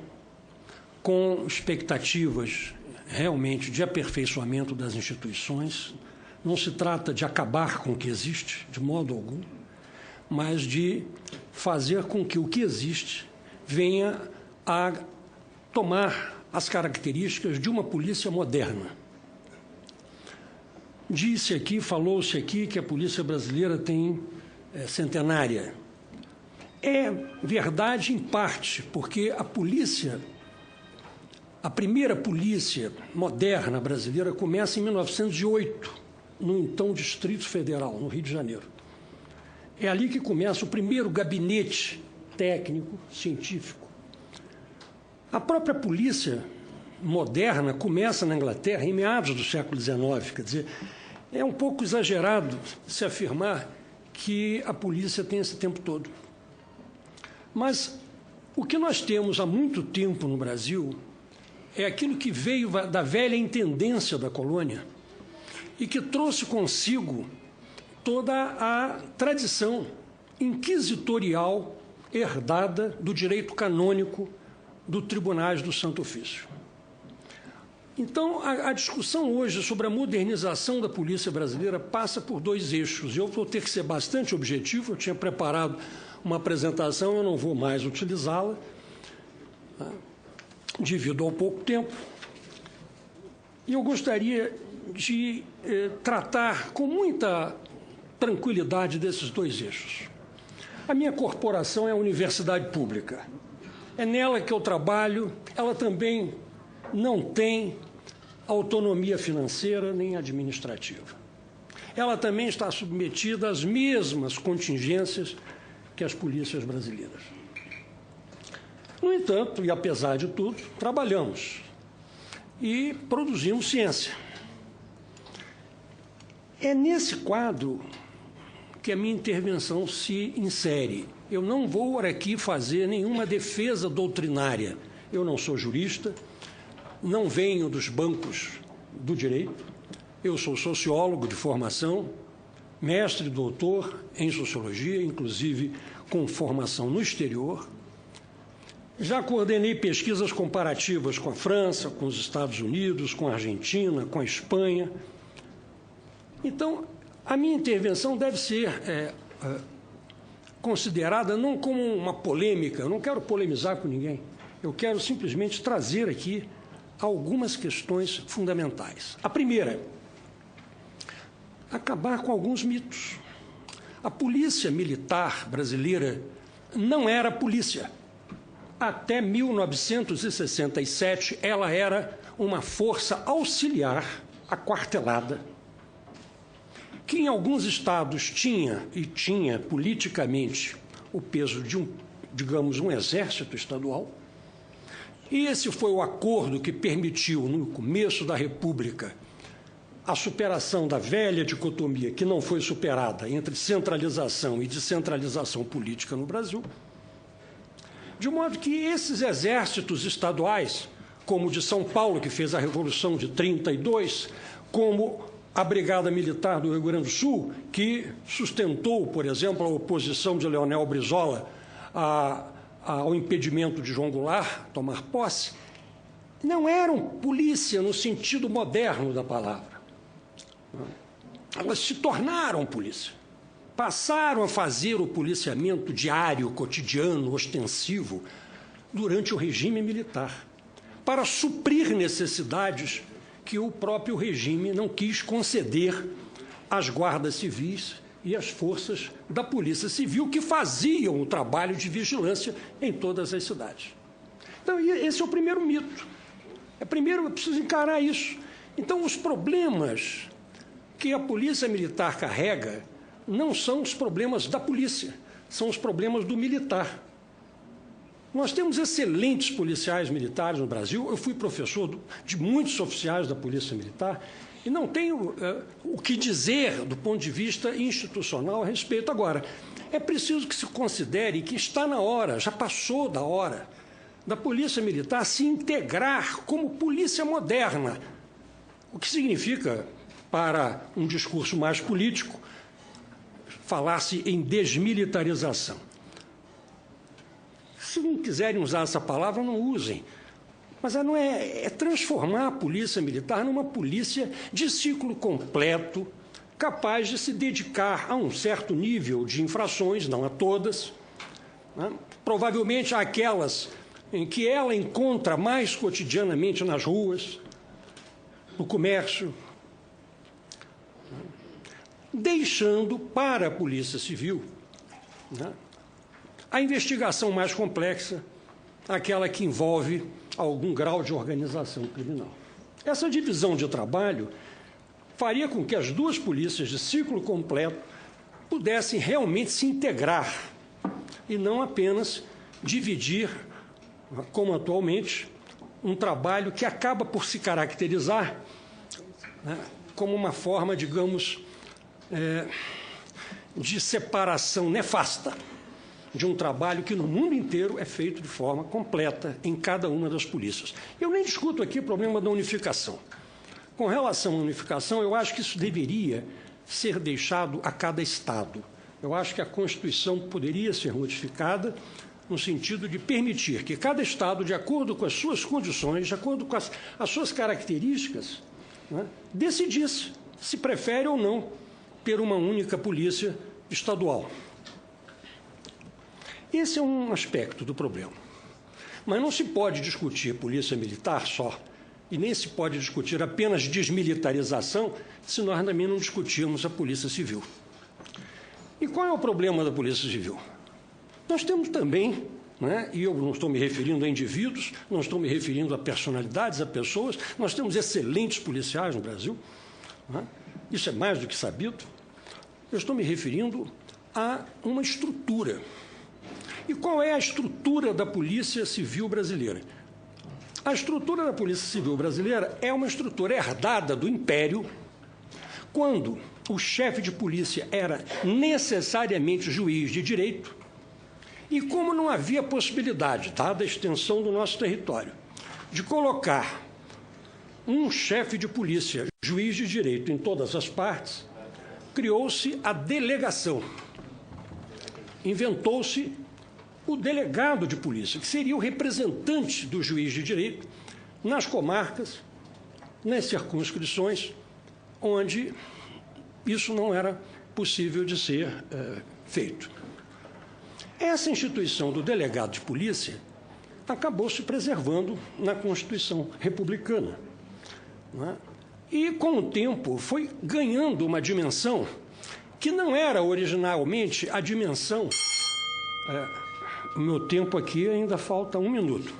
com expectativas realmente de aperfeiçoamento das instituições. Não se trata de acabar com o que existe, de modo algum, mas de fazer com que o que existe venha a tomar as características de uma polícia moderna. Disse aqui, falou-se aqui que a polícia brasileira tem centenária. É verdade em parte, porque a primeira polícia moderna brasileira começa em 1908, no então Distrito Federal, no Rio de Janeiro. É ali que começa o primeiro gabinete técnico, científico. A própria polícia moderna começa na Inglaterra em meados do século XIX. Quer dizer, é um pouco exagerado se afirmar que a polícia tem esse tempo todo. Mas o que nós temos há muito tempo no Brasil é aquilo que veio da velha intendência da colônia e que trouxe consigo toda a tradição inquisitorial herdada do direito canônico dos tribunais do Santo Ofício. Então, a discussão hoje sobre a modernização da polícia brasileira passa por dois eixos. Eu vou ter que ser bastante objetivo, eu tinha preparado uma apresentação, eu não vou mais utilizá-la, devido ao pouco tempo. E eu gostaria de tratar com muita tranquilidade desses dois eixos. A minha corporação é a Universidade Pública. É nela que eu trabalho, ela também não tem autonomia financeira nem administrativa. Ela também está submetida às mesmas contingências que as polícias brasileiras. No entanto, e apesar de tudo, trabalhamos e produzimos ciência. É nesse quadro que a minha intervenção se insere. Eu não vou aqui fazer nenhuma defesa doutrinária. Eu não sou jurista, não venho dos bancos do direito, eu sou sociólogo de formação, mestre e doutor em sociologia, inclusive com formação no exterior. Já coordenei pesquisas comparativas com a França, com os Estados Unidos, com a Argentina, com a Espanha. Então, a minha intervenção deve ser considerada não como uma polêmica, eu não quero polemizar com ninguém, eu quero simplesmente trazer aqui algumas questões fundamentais. A primeira, acabar com alguns mitos. A polícia militar brasileira não era polícia. Até 1967, ela era uma força auxiliar aquartelada, que em alguns estados tinha politicamente o peso de um exército estadual. E esse foi o acordo que permitiu, no começo da República, a superação da velha dicotomia, que não foi superada, entre centralização e descentralização política no Brasil, de modo que esses exércitos estaduais, como o de São Paulo, que fez a Revolução de 32, como a Brigada Militar do Rio Grande do Sul, que sustentou, por exemplo, a oposição de Leonel Brizola ao impedimento de João Goulart tomar posse, não eram polícia no sentido moderno da palavra. Elas se tornaram polícia. Passaram a fazer o policiamento diário, cotidiano, ostensivo, durante o regime militar, para suprir necessidades que o próprio regime não quis conceder às guardas civis e às forças da Polícia Civil, que faziam o trabalho de vigilância em todas as cidades. Então, esse é o primeiro mito. Primeiro, eu preciso encarar isso, Então, os problemas que a Polícia Militar carrega não são os problemas da polícia, são os problemas do militar. Nós temos excelentes policiais militares no Brasil. Eu fui professor de muitos oficiais da Polícia Militar e não tenho o que dizer do ponto de vista institucional a respeito. Agora, é preciso que se considere que está na hora, já passou da hora, da Polícia Militar se integrar como polícia moderna, o que significa, para um discurso mais político, falar-se em desmilitarização. Se não quiserem usar essa palavra, não usem. Mas é transformar a Polícia Militar numa polícia de ciclo completo, capaz de se dedicar a um certo nível de infrações, não a todas, né? Provavelmente aquelas em que ela encontra mais cotidianamente nas ruas, no comércio, né? Deixando para a Polícia Civil, né, a investigação mais complexa, aquela que envolve algum grau de organização criminal. Essa divisão de trabalho faria com que as duas polícias de ciclo completo pudessem realmente se integrar e não apenas dividir, como atualmente, um trabalho que acaba por se caracterizar, né, como uma forma, digamos, de separação nefasta de um trabalho que no mundo inteiro é feito de forma completa em cada uma das polícias. Eu nem discuto aqui o problema da unificação. Com relação à unificação, eu acho que isso deveria ser deixado a cada Estado. Eu acho que a Constituição poderia ser modificada no sentido de permitir que cada Estado, de acordo com as suas condições, de acordo com as suas características, né, decidisse se prefere ou não ter uma única polícia estadual. Esse é um aspecto do problema. Mas não se pode discutir polícia militar só, e nem se pode discutir apenas desmilitarização, se nós também não discutirmos a Polícia Civil. E qual é o problema da Polícia Civil? Nós temos também, né, e eu não estou me referindo a indivíduos, não estou me referindo a personalidades, a pessoas, nós temos excelentes policiais no Brasil, né, isso é mais do que sabido. Eu estou me referindo a uma estrutura. E qual é a estrutura da Polícia Civil brasileira? A estrutura da Polícia Civil brasileira é uma estrutura herdada do Império, quando o chefe de polícia era necessariamente juiz de direito, e como não havia possibilidade, dada a extensão do nosso território, de colocar um chefe de polícia, juiz de direito em todas as partes, criou-se a delegação. Inventou-se o delegado de polícia, que seria o representante do juiz de direito nas comarcas, nas circunscrições, onde isso não era possível de ser feito. Essa instituição do delegado de polícia acabou se preservando na Constituição republicana, né? E, com o tempo, foi ganhando uma dimensão que não era originalmente a dimensão... O meu tempo aqui ainda falta 1 minuto.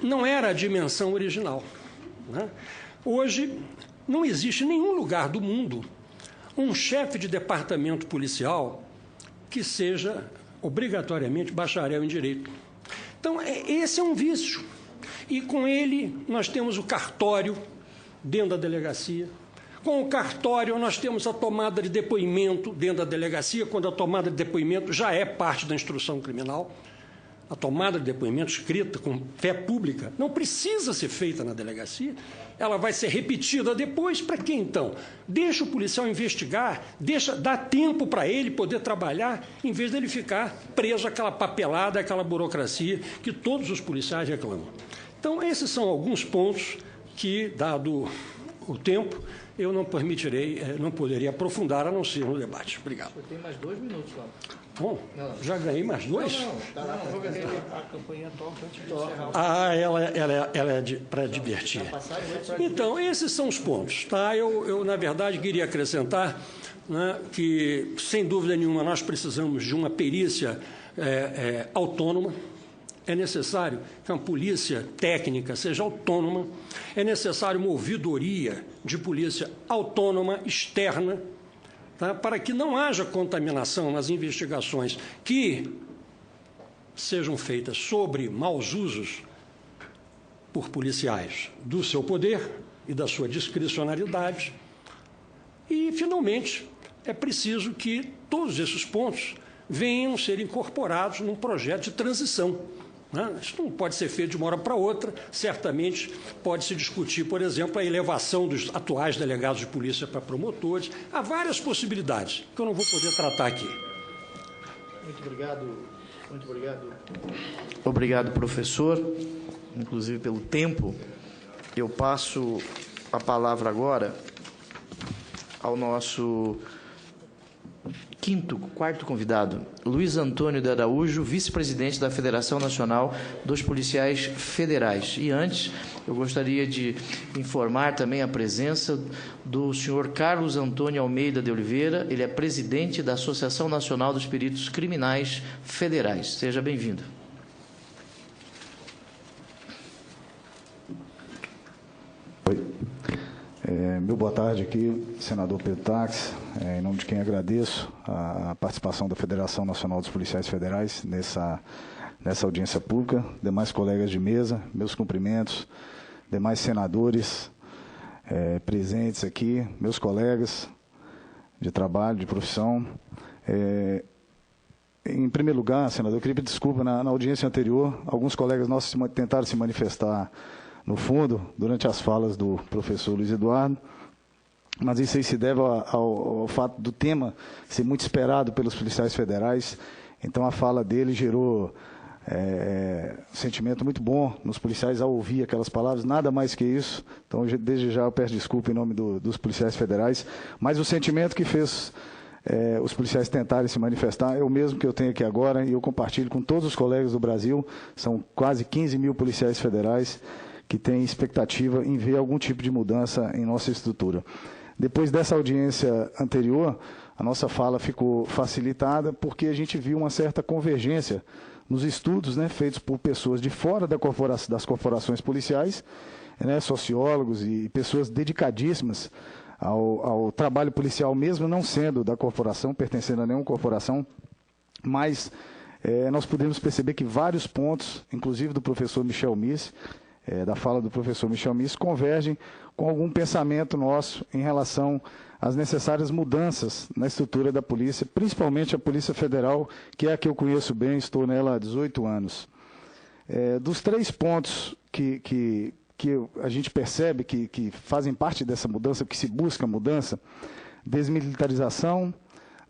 Não era a dimensão original, né? Hoje, não existe em nenhum lugar do mundo um chefe de departamento policial que seja obrigatoriamente bacharel em direito. Então, esse é um vício. E com ele nós temos o cartório dentro da delegacia. Com o cartório nós temos a tomada de depoimento dentro da delegacia, quando a tomada de depoimento já é parte da instrução criminal. A tomada de depoimento escrita com fé pública não precisa ser feita na delegacia, ela vai ser repetida depois. Para quê, então? Deixa o policial investigar, dá tempo para ele poder trabalhar, em vez dele ficar preso àquela papelada, àquela burocracia que todos os policiais reclamam. Então, esses são alguns pontos que, dado o tempo, eu não poderia aprofundar, a não ser no debate. Obrigado. Tem mais 2 minutos lá. Bom, já ganhei mais 2? A campanha toca. Ela é para divertir. Então, esses são os pontos. Tá? Eu, na verdade, queria acrescentar, né, que, sem dúvida nenhuma, nós precisamos de uma perícia autônoma, É necessário que uma polícia técnica seja autônoma, é necessário uma ouvidoria de polícia autônoma, externa, tá? Para que não haja contaminação nas investigações que sejam feitas sobre maus usos por policiais do seu poder e da sua discricionariedade. E, finalmente, é preciso que todos esses pontos venham ser incorporados num projeto de transição. Isso não pode ser feito de uma hora para outra. Certamente pode-se discutir, por exemplo, a elevação dos atuais delegados de polícia para promotores. Há várias possibilidades que eu não vou poder tratar aqui. Muito obrigado. Muito obrigado. Obrigado, professor, inclusive pelo tempo. Eu passo a palavra agora ao nosso quarto convidado, Luiz Antônio de Araújo, vice-presidente da Federação Nacional dos Policiais Federais. E antes, eu gostaria de informar também a presença do senhor Carlos Antônio Almeida de Oliveira. Ele é presidente da Associação Nacional dos Peritos Criminais Federais. Seja bem-vindo. Oi. Meu boa tarde aqui, senador Pedro Tax, em nome de quem agradeço a participação da Federação Nacional dos Policiais Federais nessa audiência pública, demais colegas de mesa, meus cumprimentos, demais senadores presentes aqui, meus colegas de trabalho, de profissão. Em primeiro lugar, senador, eu queria pedir desculpa, na audiência anterior, alguns colegas nossos tentaram se manifestar no fundo, durante as falas do professor Luiz Eduardo, mas isso aí se deve ao fato do tema ser muito esperado pelos policiais federais. Então, a fala dele gerou um sentimento muito bom nos policiais ao ouvir aquelas palavras, nada mais que isso. Então, desde já eu peço desculpa em nome dos policiais federais, mas o sentimento que fez os policiais tentarem se manifestar é o mesmo que eu tenho aqui agora, e eu compartilho com todos os colegas do Brasil. São quase 15 mil policiais federais que têm expectativa em ver algum tipo de mudança em nossa estrutura. Depois dessa audiência anterior, a nossa fala ficou facilitada porque a gente viu uma certa convergência nos estudos, feitos por pessoas de fora das corporações policiais, sociólogos e pessoas dedicadíssimas ao trabalho policial, mesmo não sendo da corporação, pertencendo a nenhuma corporação, mas nós podemos perceber que vários pontos, inclusive do professor Michel Miss, da fala do professor Michel Miss, convergem com algum pensamento nosso em relação às necessárias mudanças na estrutura da polícia, principalmente a Polícia Federal, que é a que eu conheço bem, estou nela há 18 anos. Dos 3 pontos que a gente percebe que fazem parte dessa mudança, que se busca mudança: desmilitarização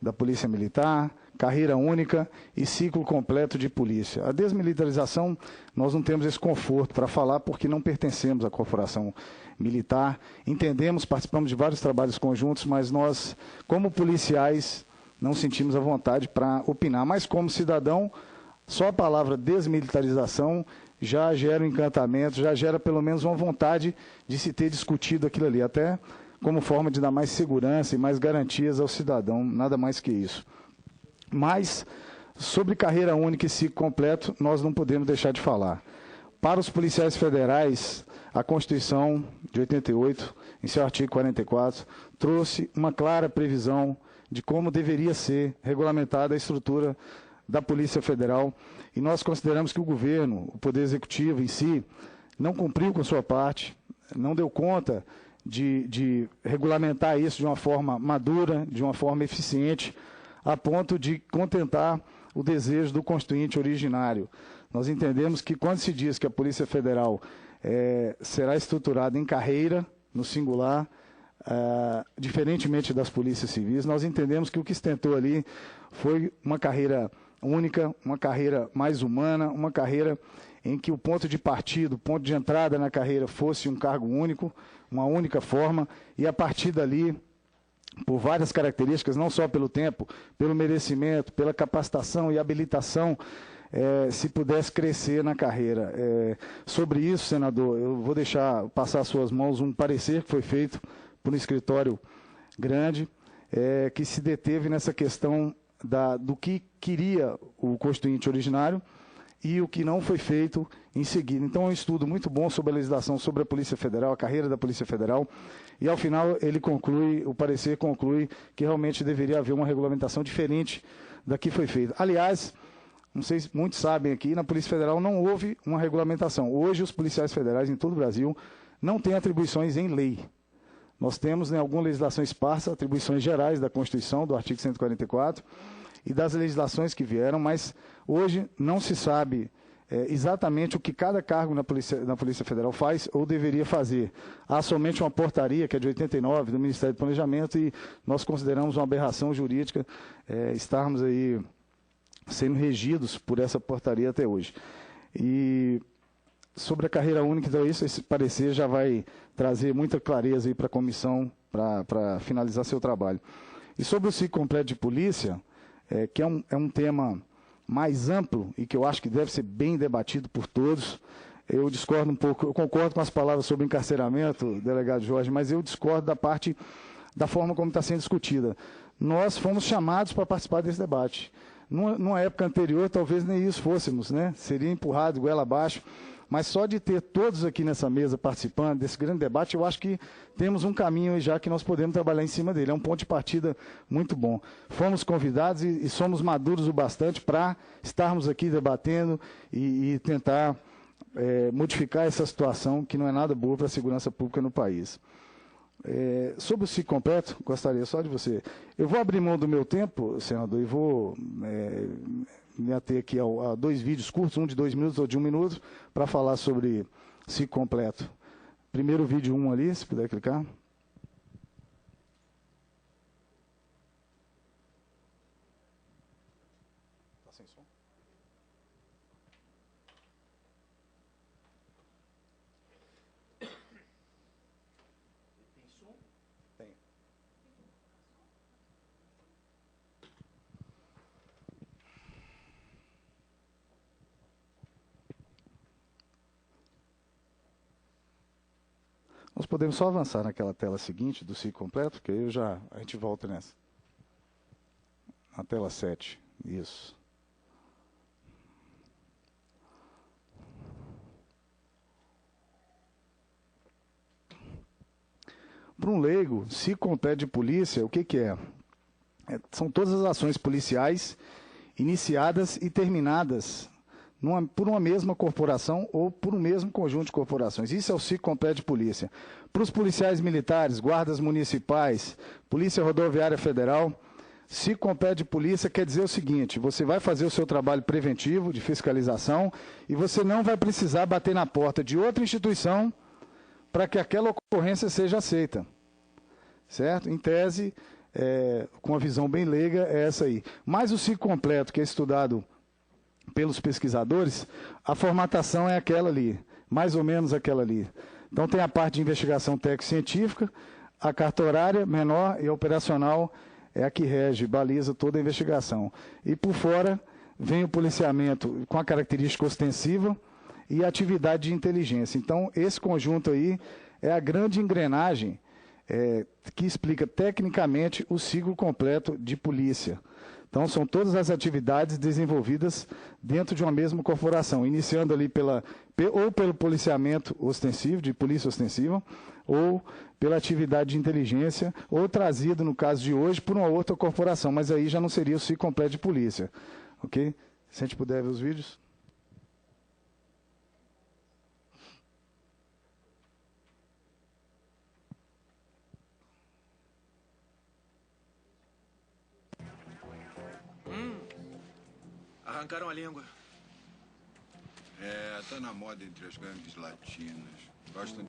da Polícia Militar, carreira única e ciclo completo de polícia. A desmilitarização, nós não temos esse conforto para falar porque não pertencemos à corporação militar. Entendemos, participamos de vários trabalhos conjuntos, mas nós, como policiais, não sentimos a vontade para opinar. Mas, como cidadão, só a palavra desmilitarização já gera um encantamento, já gera pelo menos uma vontade de se ter discutido aquilo ali, até como forma de dar mais segurança e mais garantias ao cidadão, nada mais que isso. Mas, sobre carreira única e ciclo completo, nós não podemos deixar de falar. Para os policiais federais, a Constituição de 88, em seu artigo 44, trouxe uma clara previsão de como deveria ser regulamentada a estrutura da Polícia Federal, e nós consideramos que o governo, o Poder Executivo em si, não cumpriu com sua parte, não deu conta de regulamentar isso de uma forma madura, de uma forma eficiente, a ponto de contentar o desejo do constituinte originário. Nós entendemos que quando se diz que a Polícia Federal será estruturada em carreira, no singular, diferentemente das polícias civis, nós entendemos que o que se tentou ali foi uma carreira única, uma carreira mais humana, uma carreira em que o ponto de partida, o ponto de entrada na carreira fosse um cargo único, uma única forma, e a partir dali, por várias características, não só pelo tempo, pelo merecimento, pela capacitação e habilitação, se pudesse crescer na carreira. Sobre isso, senador, eu vou passar às suas mãos um parecer que foi feito por um escritório grande, que se deteve nessa questão do que queria o constituinte originário e o que não foi feito em seguida. Então, é um estudo muito bom sobre a legislação sobre a Polícia Federal, a carreira da Polícia Federal, e, ao final, ele conclui, o parecer conclui que realmente deveria haver uma regulamentação diferente da que foi feita. Aliás, não sei se muitos sabem aqui, na Polícia Federal não houve uma regulamentação. Hoje, os policiais federais em todo o Brasil não têm atribuições em lei. Nós temos, em alguma legislação esparsa, atribuições gerais da Constituição, do artigo 144, e das legislações que vieram, mas hoje não se sabe exatamente o que cada cargo na Polícia Federal faz ou deveria fazer. Há somente uma portaria, que é de 89, do Ministério do Planejamento, e nós consideramos uma aberração jurídica estarmos aí sendo regidos por essa portaria até hoje. E sobre a carreira única, então, esse parecer já vai trazer muita clareza para a comissão para finalizar seu trabalho. E sobre o ciclo completo de polícia, que é um tema mais amplo e que eu acho que deve ser bem debatido por todos, eu discordo um pouco, eu concordo com as palavras sobre encarceramento, delegado Jorge, mas eu discordo da forma como está sendo discutida. Nós fomos chamados para participar desse debate. Numa época anterior, talvez nem isso fôssemos, né? Seria empurrado goela abaixo, mas só de ter todos aqui nessa mesa participando desse grande debate, eu acho que temos um caminho já que nós podemos trabalhar em cima dele. É um ponto de partida muito bom. Fomos convidados e somos maduros o bastante para estarmos aqui debatendo e tentar modificar essa situação que não é nada boa para a segurança pública no país. Sobre o ciclo completo, gostaria só de você. Eu vou abrir mão do meu tempo, senador, e vou me ater aqui a 2 vídeos curtos, um de 2 minutos ou de 1 minuto, para falar sobre ciclo completo. Primeiro vídeo 1 ali, se puder clicar. Está sem som? Tem som? Tem. Nós podemos só avançar naquela tela seguinte do ciclo completo, porque aí a gente volta nessa. Na tela 7, isso. Para um leigo, ciclo completo de polícia, o que é? São todas as ações policiais iniciadas e terminadas por uma mesma corporação ou por um mesmo conjunto de corporações. Isso é o ciclo completo de polícia. Para os policiais militares, guardas municipais, Polícia Rodoviária Federal, ciclo completo de polícia quer dizer o seguinte: você vai fazer o seu trabalho preventivo, de fiscalização, e você não vai precisar bater na porta de outra instituição para que aquela ocorrência seja aceita. Certo? Em tese, com uma visão bem leiga, é essa aí. Mas o ciclo completo, que é estudado pelos pesquisadores, a formatação é aquela ali, mais ou menos aquela ali. Então, tem a parte de investigação técnico-científica, a carta horária menor e a operacional é a que rege, baliza toda a investigação. E, por fora, vem o policiamento com a característica ostensiva e a atividade de inteligência. Então, esse conjunto aí é a grande engrenagem que explica tecnicamente o ciclo completo de polícia. Então, são todas as atividades desenvolvidas dentro de uma mesma corporação, iniciando ali ou pelo policiamento ostensivo, de polícia ostensiva, ou pela atividade de inteligência, ou trazido, no caso de hoje, por uma outra corporação, mas aí já não seria o ciclo completo de polícia. Ok? Se a gente puder ver os vídeos. Arrancaram a língua. Está na moda entre as gangues latinas. Gostam.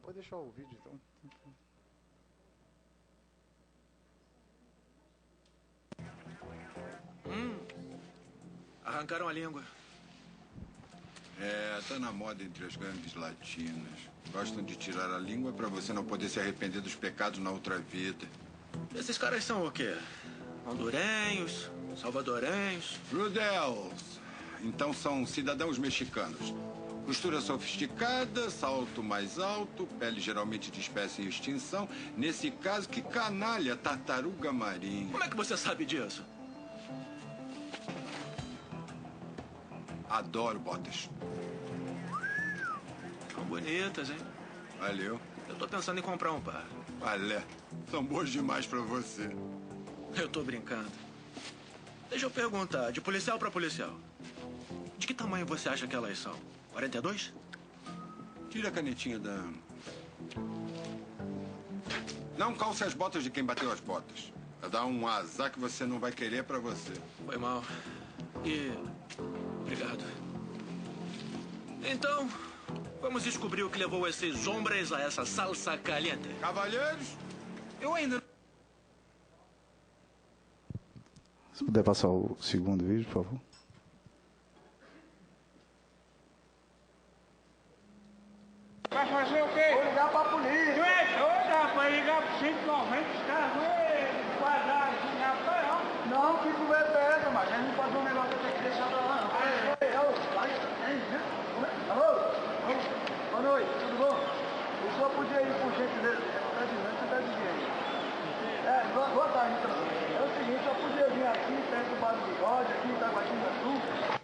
Pode deixar o vídeo, então. Arrancaram a língua. Tá na moda entre as gangues latinas. Gostam de tirar a língua para você não poder se arrepender dos pecados na outra vida. Esses caras são o quê? Hondurenhos? Salvadorenhos? Rudels. Então são cidadãos mexicanos. Costura sofisticada, salto mais alto, pele geralmente de espécie em extinção. Nesse caso, que canalha, tartaruga marinha. Como é que você sabe disso? Adoro botas. São bonitas, hein? Valeu. Eu tô pensando em comprar um par. Valé. São boas demais pra você. Eu tô brincando. Deixa eu perguntar, de policial pra policial. De que tamanho você acha que elas são? 42? Tira a canetinha da... Não calce as botas de quem bateu as botas. Vai dar um azar que você não vai querer pra você. Foi mal. E... obrigado. Então, vamos descobrir o que levou esses hombres a essa salsa caliente. Cavalheiros, Eu ainda... Se puder passar o segundo vídeo, por favor. Vai fazer o quê? Vou ligar pra polícia. Tu é doido, rapaz? Ligar pro 190, os caras vão quadrar aqui na praia. Não, que conversa é essa, mas a gente não pode um negócio que eu tenho que deixar pra lá, não. Alô? Boa noite, tudo bom? O senhor podia ir por gentileza? Tá de noite, você tá de dia aí. Boa tarde, então. É o seguinte, eu podia vir aqui, perto do Bar do Bigode, aqui em Itaguatinga Sul.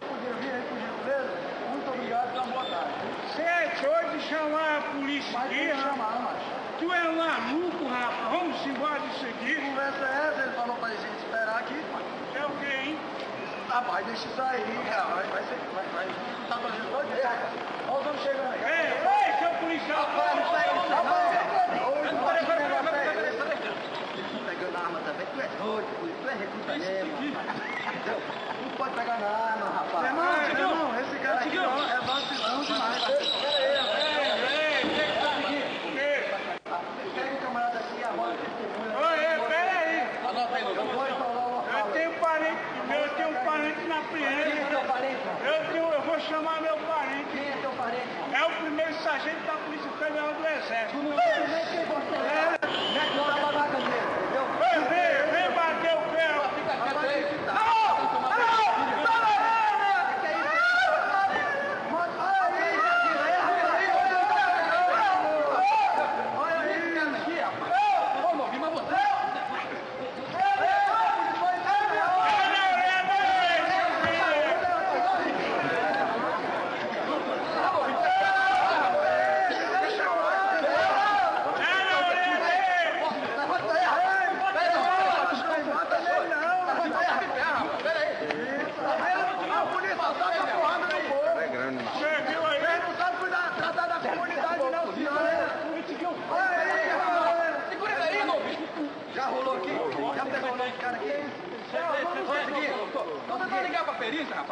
Podia vir aí, por gentileza? Muito obrigado e uma boa tarde. Você é doido de chamar a polícia aqui, rapaz? Macho. Tu é maluco, rapaz. Vamos embora disso aqui. Que conversa é essa? Ele falou pra gente esperar aqui, pai. É o quê, hein? Rapaz, deixa isso aí, cara. Vai ser... Tá fazendo doido? Olha os homens chegando aí. Ei, seu policial. Rapaz, não sai, não sai, não. Pegando arma também. Tu é doido, tu é recruta mesmo. Não pode pegar na arma, rapaz. Não, esse cara aqui é vacilão demais. Pega o camarada aqui, a roda que pera aí. Eu tenho um parente na PM. Quem é teu parente? Eu vou chamar meu parente. Quem é teu parente? É o primeiro sargento da Polícia Federal do Exército. Tu não sabe nem quem você é. Não é que não dá pra dar dinheiro, entendeu? Vem bater o pé. Fica quieto aí.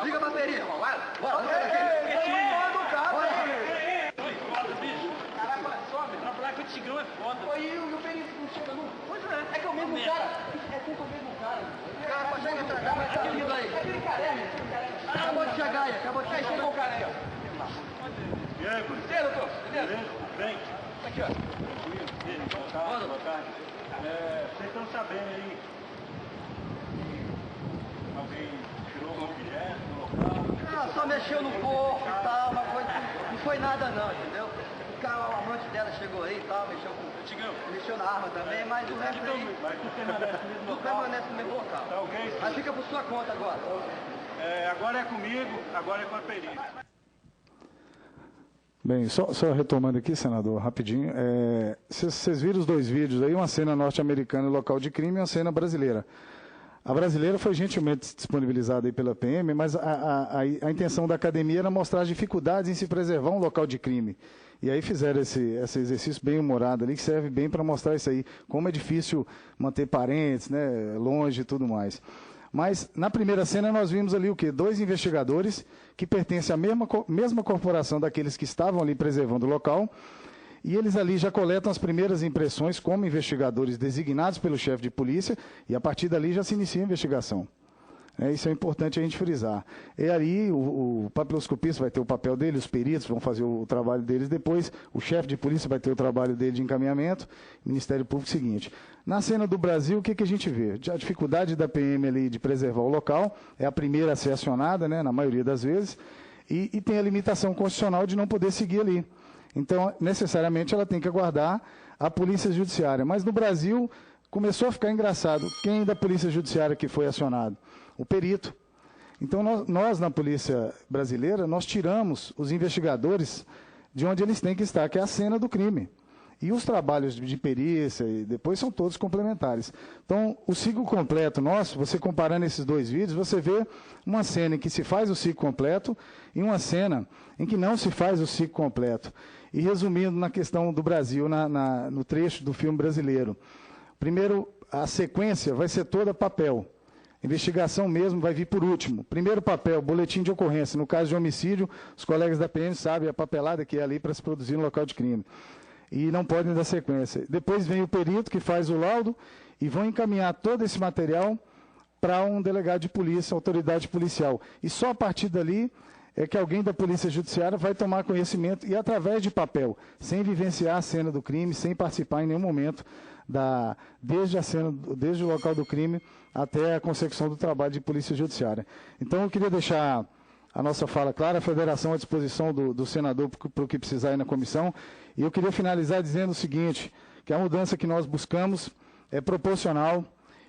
Liga pra perícia, vai. Bora. Caraca, some. Trabalhar com o Tigrão é foda. E o perícia não chega não? Pois é. É que é o mesmo cara. É sempre o mesmo cara. O cara consegue atrasar, mas aquele lindo aí. Aquele careca. Acabou de chegar aí. Chegou o cara aí, ó. E aí, Bruno? E aí, doutor? Beleza? Bem. Aqui, ó. Boa tarde. Vocês estão sabendo aí? Alguém tirou um objeto no local? Não, só mexeu no corpo e tal, mas não foi nada não, entendeu? O cara, o amante dela chegou aí e tal, mexeu na arma também, mas o resto aí... Mas tu permanece no mesmo local. Tá ok? Mas fica por sua conta agora. Agora é comigo, agora é com a perícia. Bem, só retomando aqui, senador, rapidinho. Vocês viram os dois vídeos aí, uma cena norte-americana, local de crime, e uma cena brasileira. A brasileira foi gentilmente disponibilizada aí pela PM, mas a intenção da academia era mostrar as dificuldades em se preservar um local de crime. E aí fizeram esse exercício bem humorado ali, que serve bem para mostrar isso aí, como é difícil manter parentes, né, longe e tudo mais. Mas, na primeira cena, nós vimos ali o quê? 2 investigadores que pertencem à mesma corporação daqueles que estavam ali preservando o local, e eles ali já coletam as primeiras impressões como investigadores designados pelo chefe de polícia, e a partir dali já se inicia a investigação. Isso é importante a gente frisar. E ali o papiloscopista vai ter o papel dele, os peritos vão fazer o trabalho deles depois, o chefe de polícia vai ter o trabalho dele de encaminhamento, o Ministério Público seguinte. Na cena do Brasil, o que a gente vê? A dificuldade da PM ali de preservar o local, é a primeira a ser acionada, né, na maioria das vezes, e tem a limitação constitucional de não poder seguir ali. Então, necessariamente, ela tem que aguardar a Polícia Judiciária. Mas no Brasil, começou a ficar engraçado. Quem da Polícia Judiciária que foi acionado? O perito. Então, nós na Polícia Brasileira, nós tiramos os investigadores de onde eles têm que estar, que é a cena do crime. E os trabalhos de perícia, e depois são todos complementares. Então, o ciclo completo nosso, você comparando esses dois vídeos, você vê uma cena em que se faz o ciclo completo e uma cena em que não se faz o ciclo completo. E resumindo na questão do Brasil, no trecho do filme brasileiro. Primeiro, a sequência vai ser toda papel. Investigação mesmo vai vir por último. Primeiro papel, boletim de ocorrência. No caso de homicídio, os colegas da PM sabem a papelada que é ali para se produzir no local de crime. E não podem dar sequência. Depois vem o perito que faz o laudo e vão encaminhar todo esse material para um delegado de polícia, autoridade policial. E só a partir dali é que alguém da Polícia Judiciária vai tomar conhecimento e através de papel, sem vivenciar a cena do crime, sem participar em nenhum momento desde o local do crime até a consecução do trabalho de Polícia Judiciária. Então, eu queria deixar a nossa fala clara, a Federação à disposição do senador para o que precisar aí na comissão. E eu queria finalizar dizendo o seguinte, que a mudança que nós buscamos é proporcional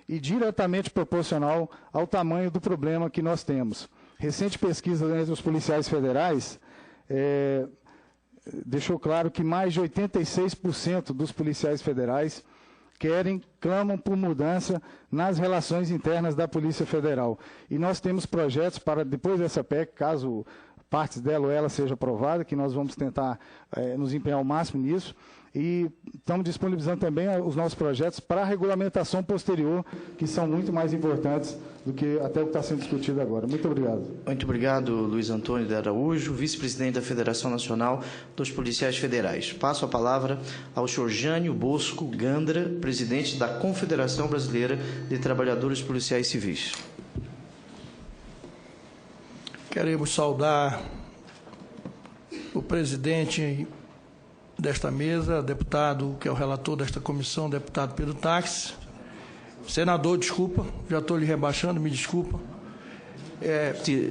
e diretamente proporcional ao tamanho do problema que nós temos. Recente pesquisa entre os policiais federais deixou claro que mais de 86% dos policiais federais clamam por mudança nas relações internas da Polícia Federal. E nós temos projetos para, depois dessa PEC, caso partes dela ou ela seja aprovada, que nós vamos tentar nos empenhar ao máximo nisso, e estamos disponibilizando também os nossos projetos para a regulamentação posterior, que são muito mais importantes do que até o que está sendo discutido agora. Muito obrigado. Muito obrigado, Luiz Antônio de Araújo, vice-presidente da Federação Nacional dos Policiais Federais. Passo a palavra ao senhor Jânio Bosco Gandra, presidente da Confederação Brasileira de Trabalhadores Policiais Civis. Queremos saudar o presidente desta mesa, deputado, que é o relator desta comissão, deputado Pedro Táxi. Senador, desculpa, já estou lhe rebaixando, me desculpa.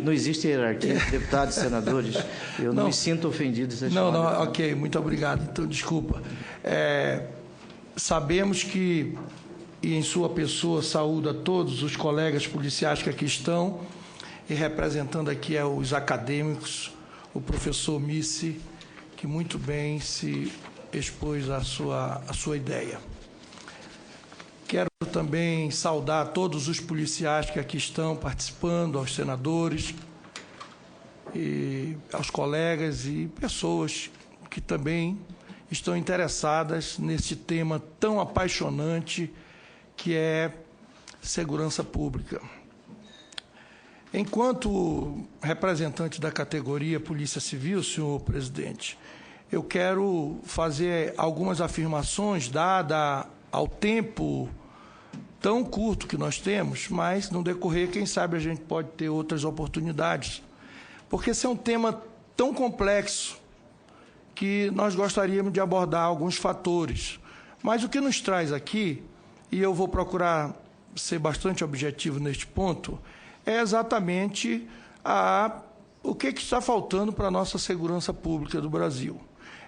Não existe hierarquia de deputados e senadores, eu não me sinto ofendido. Não, ok, muito obrigado, então desculpa. Sabemos que, e em sua pessoa, saúda todos os colegas policiais que aqui estão, e representando aqui os acadêmicos, o professor Missi, que muito bem se expôs a sua ideia. Quero também saudar todos os policiais que aqui estão participando, aos senadores, e aos colegas e pessoas que também estão interessadas nesse tema tão apaixonante que é segurança pública. Enquanto representante da categoria Polícia Civil, senhor presidente, eu quero fazer algumas afirmações, dada ao tempo tão curto que nós temos, mas no decorrer, quem sabe, a gente pode ter outras oportunidades. Porque esse é um tema tão complexo que nós gostaríamos de abordar alguns fatores. Mas o que nos traz aqui, e eu vou procurar ser bastante objetivo neste ponto, é exatamente o que está faltando para a nossa segurança pública do Brasil.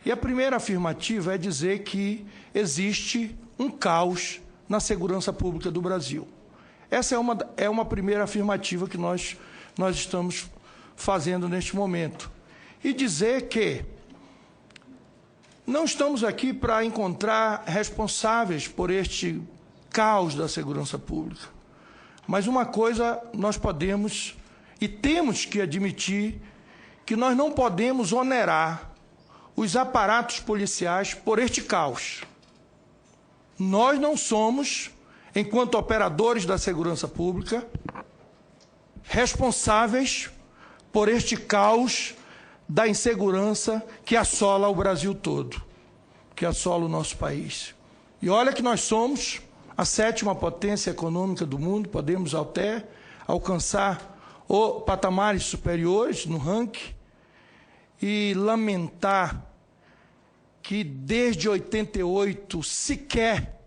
E a primeira afirmativa é dizer que existe um caos na segurança pública do Brasil. Essa é uma primeira afirmativa que nós estamos fazendo neste momento. E dizer que não estamos aqui para encontrar responsáveis por este caos da segurança pública. Mas uma coisa nós podemos e temos que admitir, que nós não podemos onerar os aparatos policiais por este caos. Nós não somos, enquanto operadores da segurança pública, responsáveis por este caos da insegurança que assola o Brasil todo, que assola o nosso país. E olha que nós somos a 7ª potência econômica do mundo, podemos até alcançar patamares superiores no ranking, e lamentar que desde 88 sequer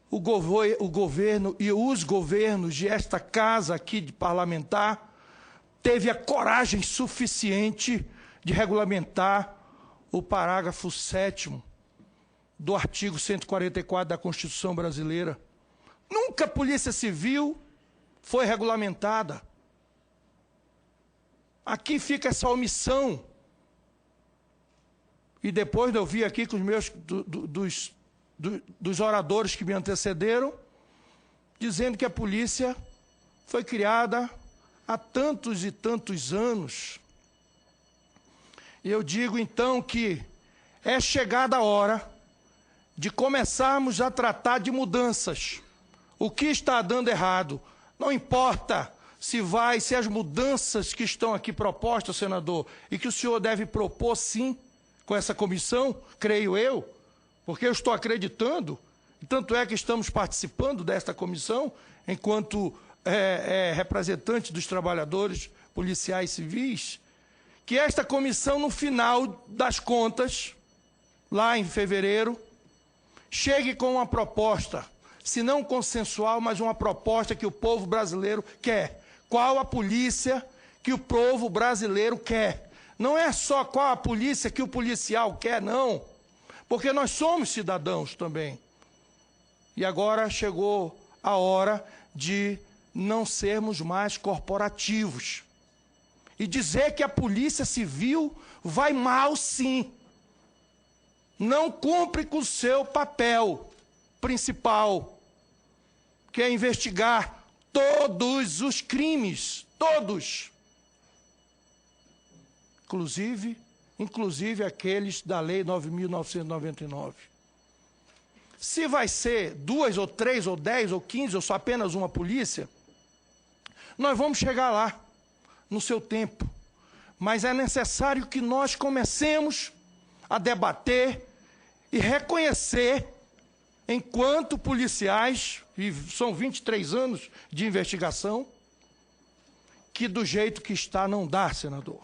o governo e os governos de esta casa aqui de parlamentar teve a coragem suficiente de regulamentar o parágrafo 7º do artigo 144 da Constituição Brasileira. Nunca a Polícia Civil foi regulamentada. Aqui fica essa omissão. E depois de eu ouvir aqui com os meus dos oradores que me antecederam, dizendo que a polícia foi criada há tantos e tantos anos. E eu digo então que é chegada a hora de começarmos a tratar de mudanças. O que está dando errado? Não importa se as mudanças que estão aqui propostas, senador, e que o senhor deve propor sim, com essa comissão, creio eu, porque eu estou acreditando, e tanto é que estamos participando desta comissão, enquanto representante dos trabalhadores policiais civis, que esta comissão, no final das contas, lá em fevereiro, chegue com uma proposta, se não consensual, mas uma proposta que o povo brasileiro quer. Qual a polícia que o povo brasileiro quer? Não é só qual a polícia que o policial quer, não. Porque nós somos cidadãos também. E agora chegou a hora de não sermos mais corporativos. E dizer que a Polícia Civil vai mal, sim. Não cumpre com o seu papel principal, que é investigar todos os crimes, todos. Inclusive aqueles da Lei 9.999. Se vai ser 2 ou 3 ou 10 ou 15 ou só apenas uma polícia, nós vamos chegar lá no seu tempo. Mas é necessário que nós comecemos a debater e reconhecer, enquanto policiais, e são 23 anos de investigação, que do jeito que está não dá, senador.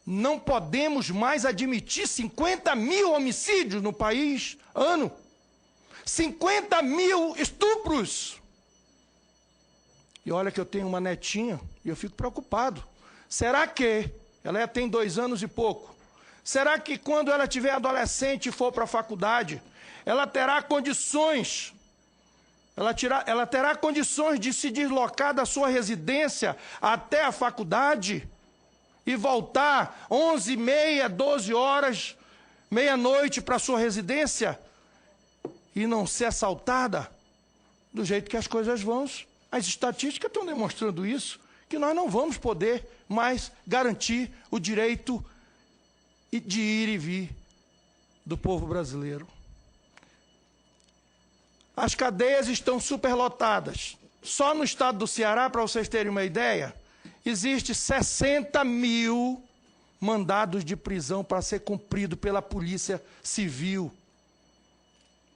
Não podemos mais admitir 50 mil homicídios no país, ano. 50 mil estupros. E olha que eu tenho uma netinha e eu fico preocupado. Será que, ela tem 2 anos e pouco, será que quando ela tiver adolescente e for para a faculdade, ela terá condições, ela terá condições de se deslocar da sua residência até a faculdade e voltar 11h30, 12 horas, meia-noite para a sua residência e não ser assaltada? Do jeito que as coisas vão, as estatísticas estão demonstrando isso, que nós não vamos poder mais garantir o direito de ir e vir do povo brasileiro. As cadeias estão superlotadas. Só no estado do Ceará, para vocês terem uma ideia, existe 60 mil mandados de prisão para ser cumprido pela Polícia Civil.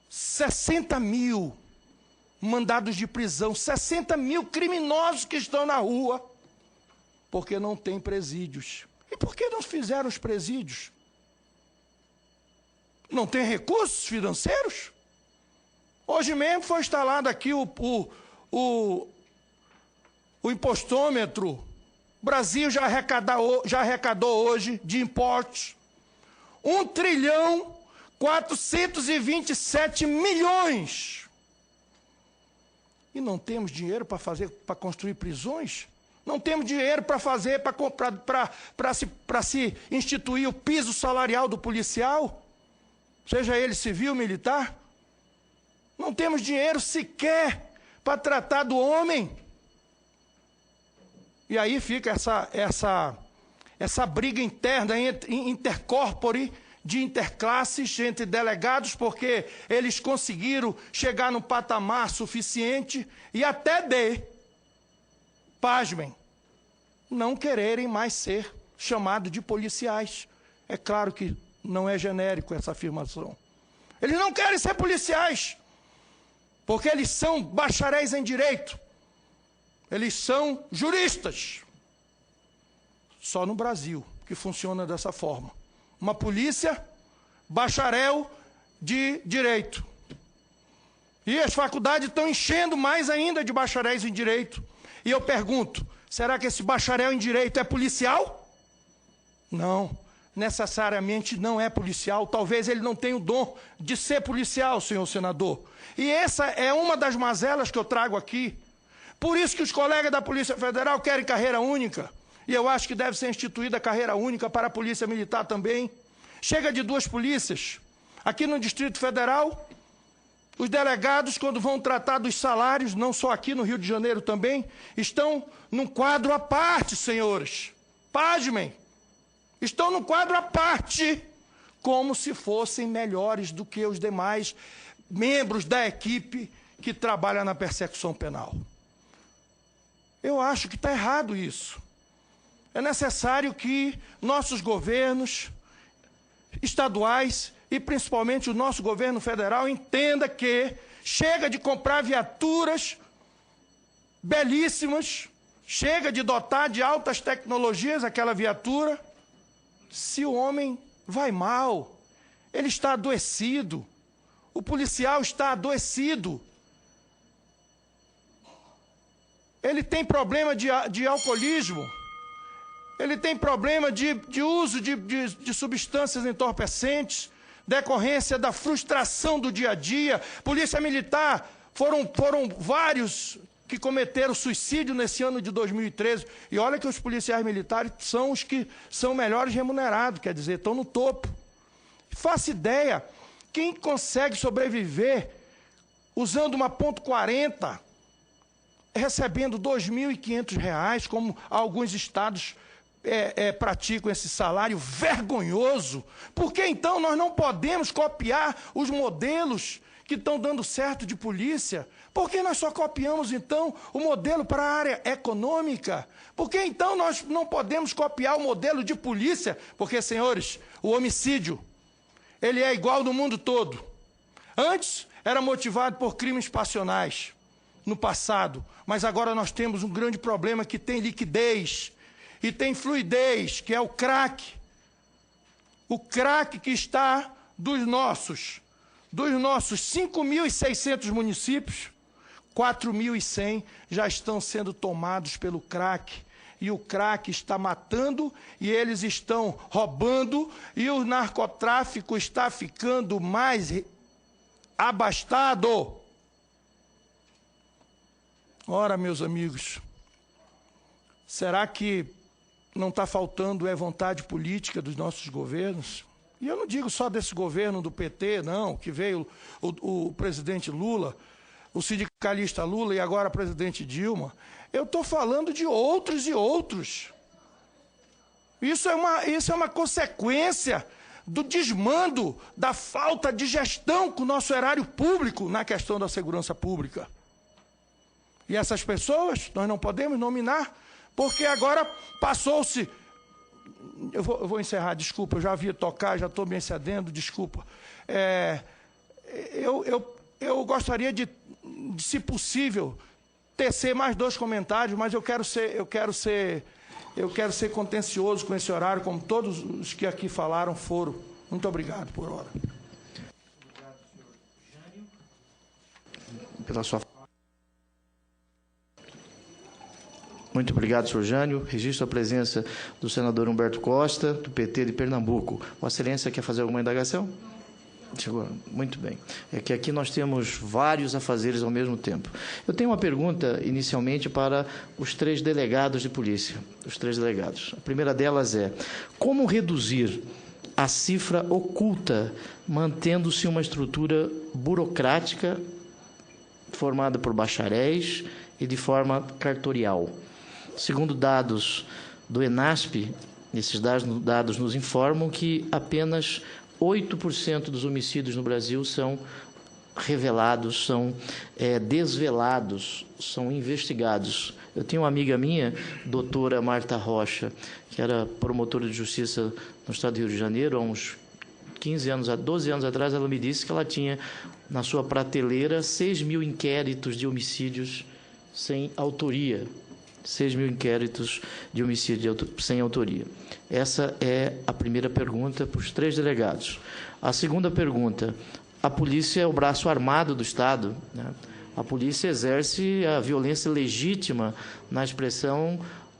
60 mil mandados de prisão, 60 mil criminosos que estão na rua, porque não tem presídios. E por que não fizeram os presídios? Não tem recursos financeiros? Hoje mesmo foi instalado aqui o impostômetro. O Brasil já arrecadou hoje de impostos 1.427 bilhões. E não temos dinheiro para construir prisões? Não temos dinheiro para fazer, para se instituir o piso salarial do policial, seja ele civil ou militar? Não temos dinheiro sequer para tratar do homem. E aí fica essa briga interna, intercorpore, de interclasses, entre delegados, porque eles conseguiram chegar no patamar suficiente e até pasmem, não quererem mais ser chamados de policiais. É claro que não é genérico essa afirmação. Eles não querem ser policiais, porque eles são bacharéis em direito, Eles são juristas. Só no Brasil que funciona dessa forma. Uma polícia, bacharel de direito. E as faculdades estão enchendo mais ainda de bacharéis em direito. E eu pergunto, será que esse bacharel em direito é policial? Não, necessariamente não é policial. Talvez ele não tenha o dom de ser policial, senhor senador. E essa é uma das mazelas que eu trago aqui. Por isso que os colegas da Polícia Federal querem carreira única. E eu acho que deve ser instituída a carreira única para a Polícia Militar também. Chega de 2 polícias. Aqui no Distrito Federal, os delegados, quando vão tratar dos salários, não só aqui no Rio de Janeiro também, estão num quadro à parte, senhores. Pasmem. Estão num quadro à parte, como se fossem melhores do que os demais membros da equipe que trabalha na persecução penal. Eu acho que está errado isso. É necessário que nossos governos estaduais e principalmente o nosso governo federal entenda que chega de comprar viaturas belíssimas, chega de dotar de altas tecnologias aquela viatura, se o homem vai mal, ele está adoecido, o policial está adoecido, ele tem problema de alcoolismo, ele tem problema de uso de substâncias entorpecentes, decorrência da frustração do dia a dia. Polícia Militar, foram vários que cometeram suicídio nesse ano de 2013. E olha que os policiais militares são os que são melhores remunerados, quer dizer, estão no topo. Faça ideia, quem consegue sobreviver usando uma .40, recebendo R$ 2.500, como alguns estados praticam esse salário vergonhoso? Por que então nós não podemos copiar os modelos que estão dando certo de polícia? Por que nós só copiamos então o modelo para a área econômica? Por que então nós não podemos copiar o modelo de polícia? Porque, senhores, o homicídio, ele é igual no mundo todo. Antes era motivado por crimes passionais, no passado, mas agora nós temos um grande problema que tem liquidez e tem fluidez, que é o crack. O crack que está dos nossos 5.600 municípios, 4.100 já estão sendo tomados pelo crack. E o crack está matando, e eles estão roubando, e o narcotráfico está ficando mais abastado. Ora, meus amigos, será que não está faltando vontade política dos nossos governos? E eu não digo só desse governo do PT, não, que veio o presidente Lula, o sindicalista Lula e agora o presidente Dilma. Eu estou falando de outros e outros. Isso é uma consequência do desmando, da falta de gestão com o nosso erário público na questão da segurança pública. E essas pessoas nós não podemos nominar, porque agora passou-se... Eu vou encerrar, desculpa, eu já havia tocar, já estou me excedendo, desculpa. Eu gostaria de, se possível, tecer mais 2 comentários, mas eu quero ser contencioso com esse horário, como todos os que aqui falaram foram. Muito obrigado por hora. Obrigado, senhor Jânio, pela sua... Muito obrigado, senhor Jânio. Registro a presença do senador Humberto Costa, do PT de Pernambuco. Vossa Excelência quer fazer alguma indagação? Chegou. Muito bem. É que aqui nós temos vários afazeres ao mesmo tempo. Eu tenho uma pergunta, inicialmente, para os 3 delegados de polícia. Os 3 delegados. A primeira delas é: como reduzir a cifra oculta, mantendo-se uma estrutura burocrática formada por bacharéis e de forma cartorial? Segundo dados do ENASP, esses dados nos informam que apenas 8% dos homicídios no Brasil são revelados, são desvelados, são investigados. Eu tenho uma amiga minha, doutora Marta Rocha, que era promotora de justiça no estado do Rio de Janeiro, há uns 12 anos atrás, ela me disse que ela tinha na sua prateleira 6.000 inquéritos de homicídios sem autoria. 6.000 inquéritos de homicídio sem autoria. Essa é a primeira pergunta para os 3 delegados. A segunda pergunta: a polícia é o braço armado do Estado, né? A polícia exerce a violência legítima, na expressão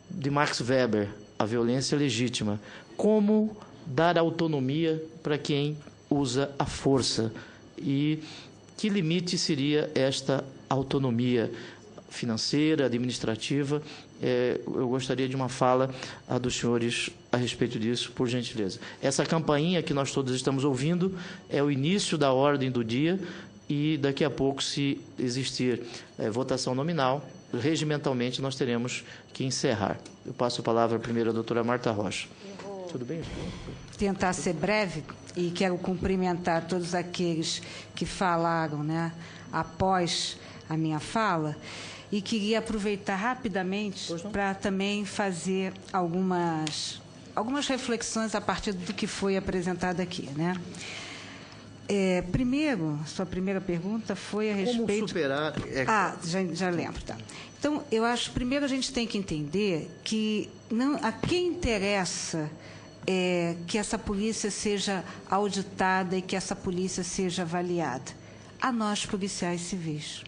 de Max Weber, a violência legítima. Como dar autonomia para quem usa a força? E que limite seria esta autonomia financeira, administrativa? Eu gostaria de uma fala dos senhores a respeito disso, por gentileza. Essa campainha que nós todos estamos ouvindo é o início da ordem do dia e daqui a pouco, se existir votação nominal, regimentalmente nós teremos que encerrar. Eu passo a palavra primeiro à doutora Marta Rocha. Tudo bem? Tentar ser breve e quero cumprimentar todos aqueles que falaram, né, após a minha fala, e queria aproveitar rapidamente para também fazer algumas reflexões a partir do que foi apresentado aqui, né? Primeiro, sua primeira pergunta foi a respeito... Como superar... Já lembro, tá. Então, eu acho, primeiro a gente tem que entender que a quem interessa que essa polícia seja auditada e que essa polícia seja avaliada. A nós, policiais civis.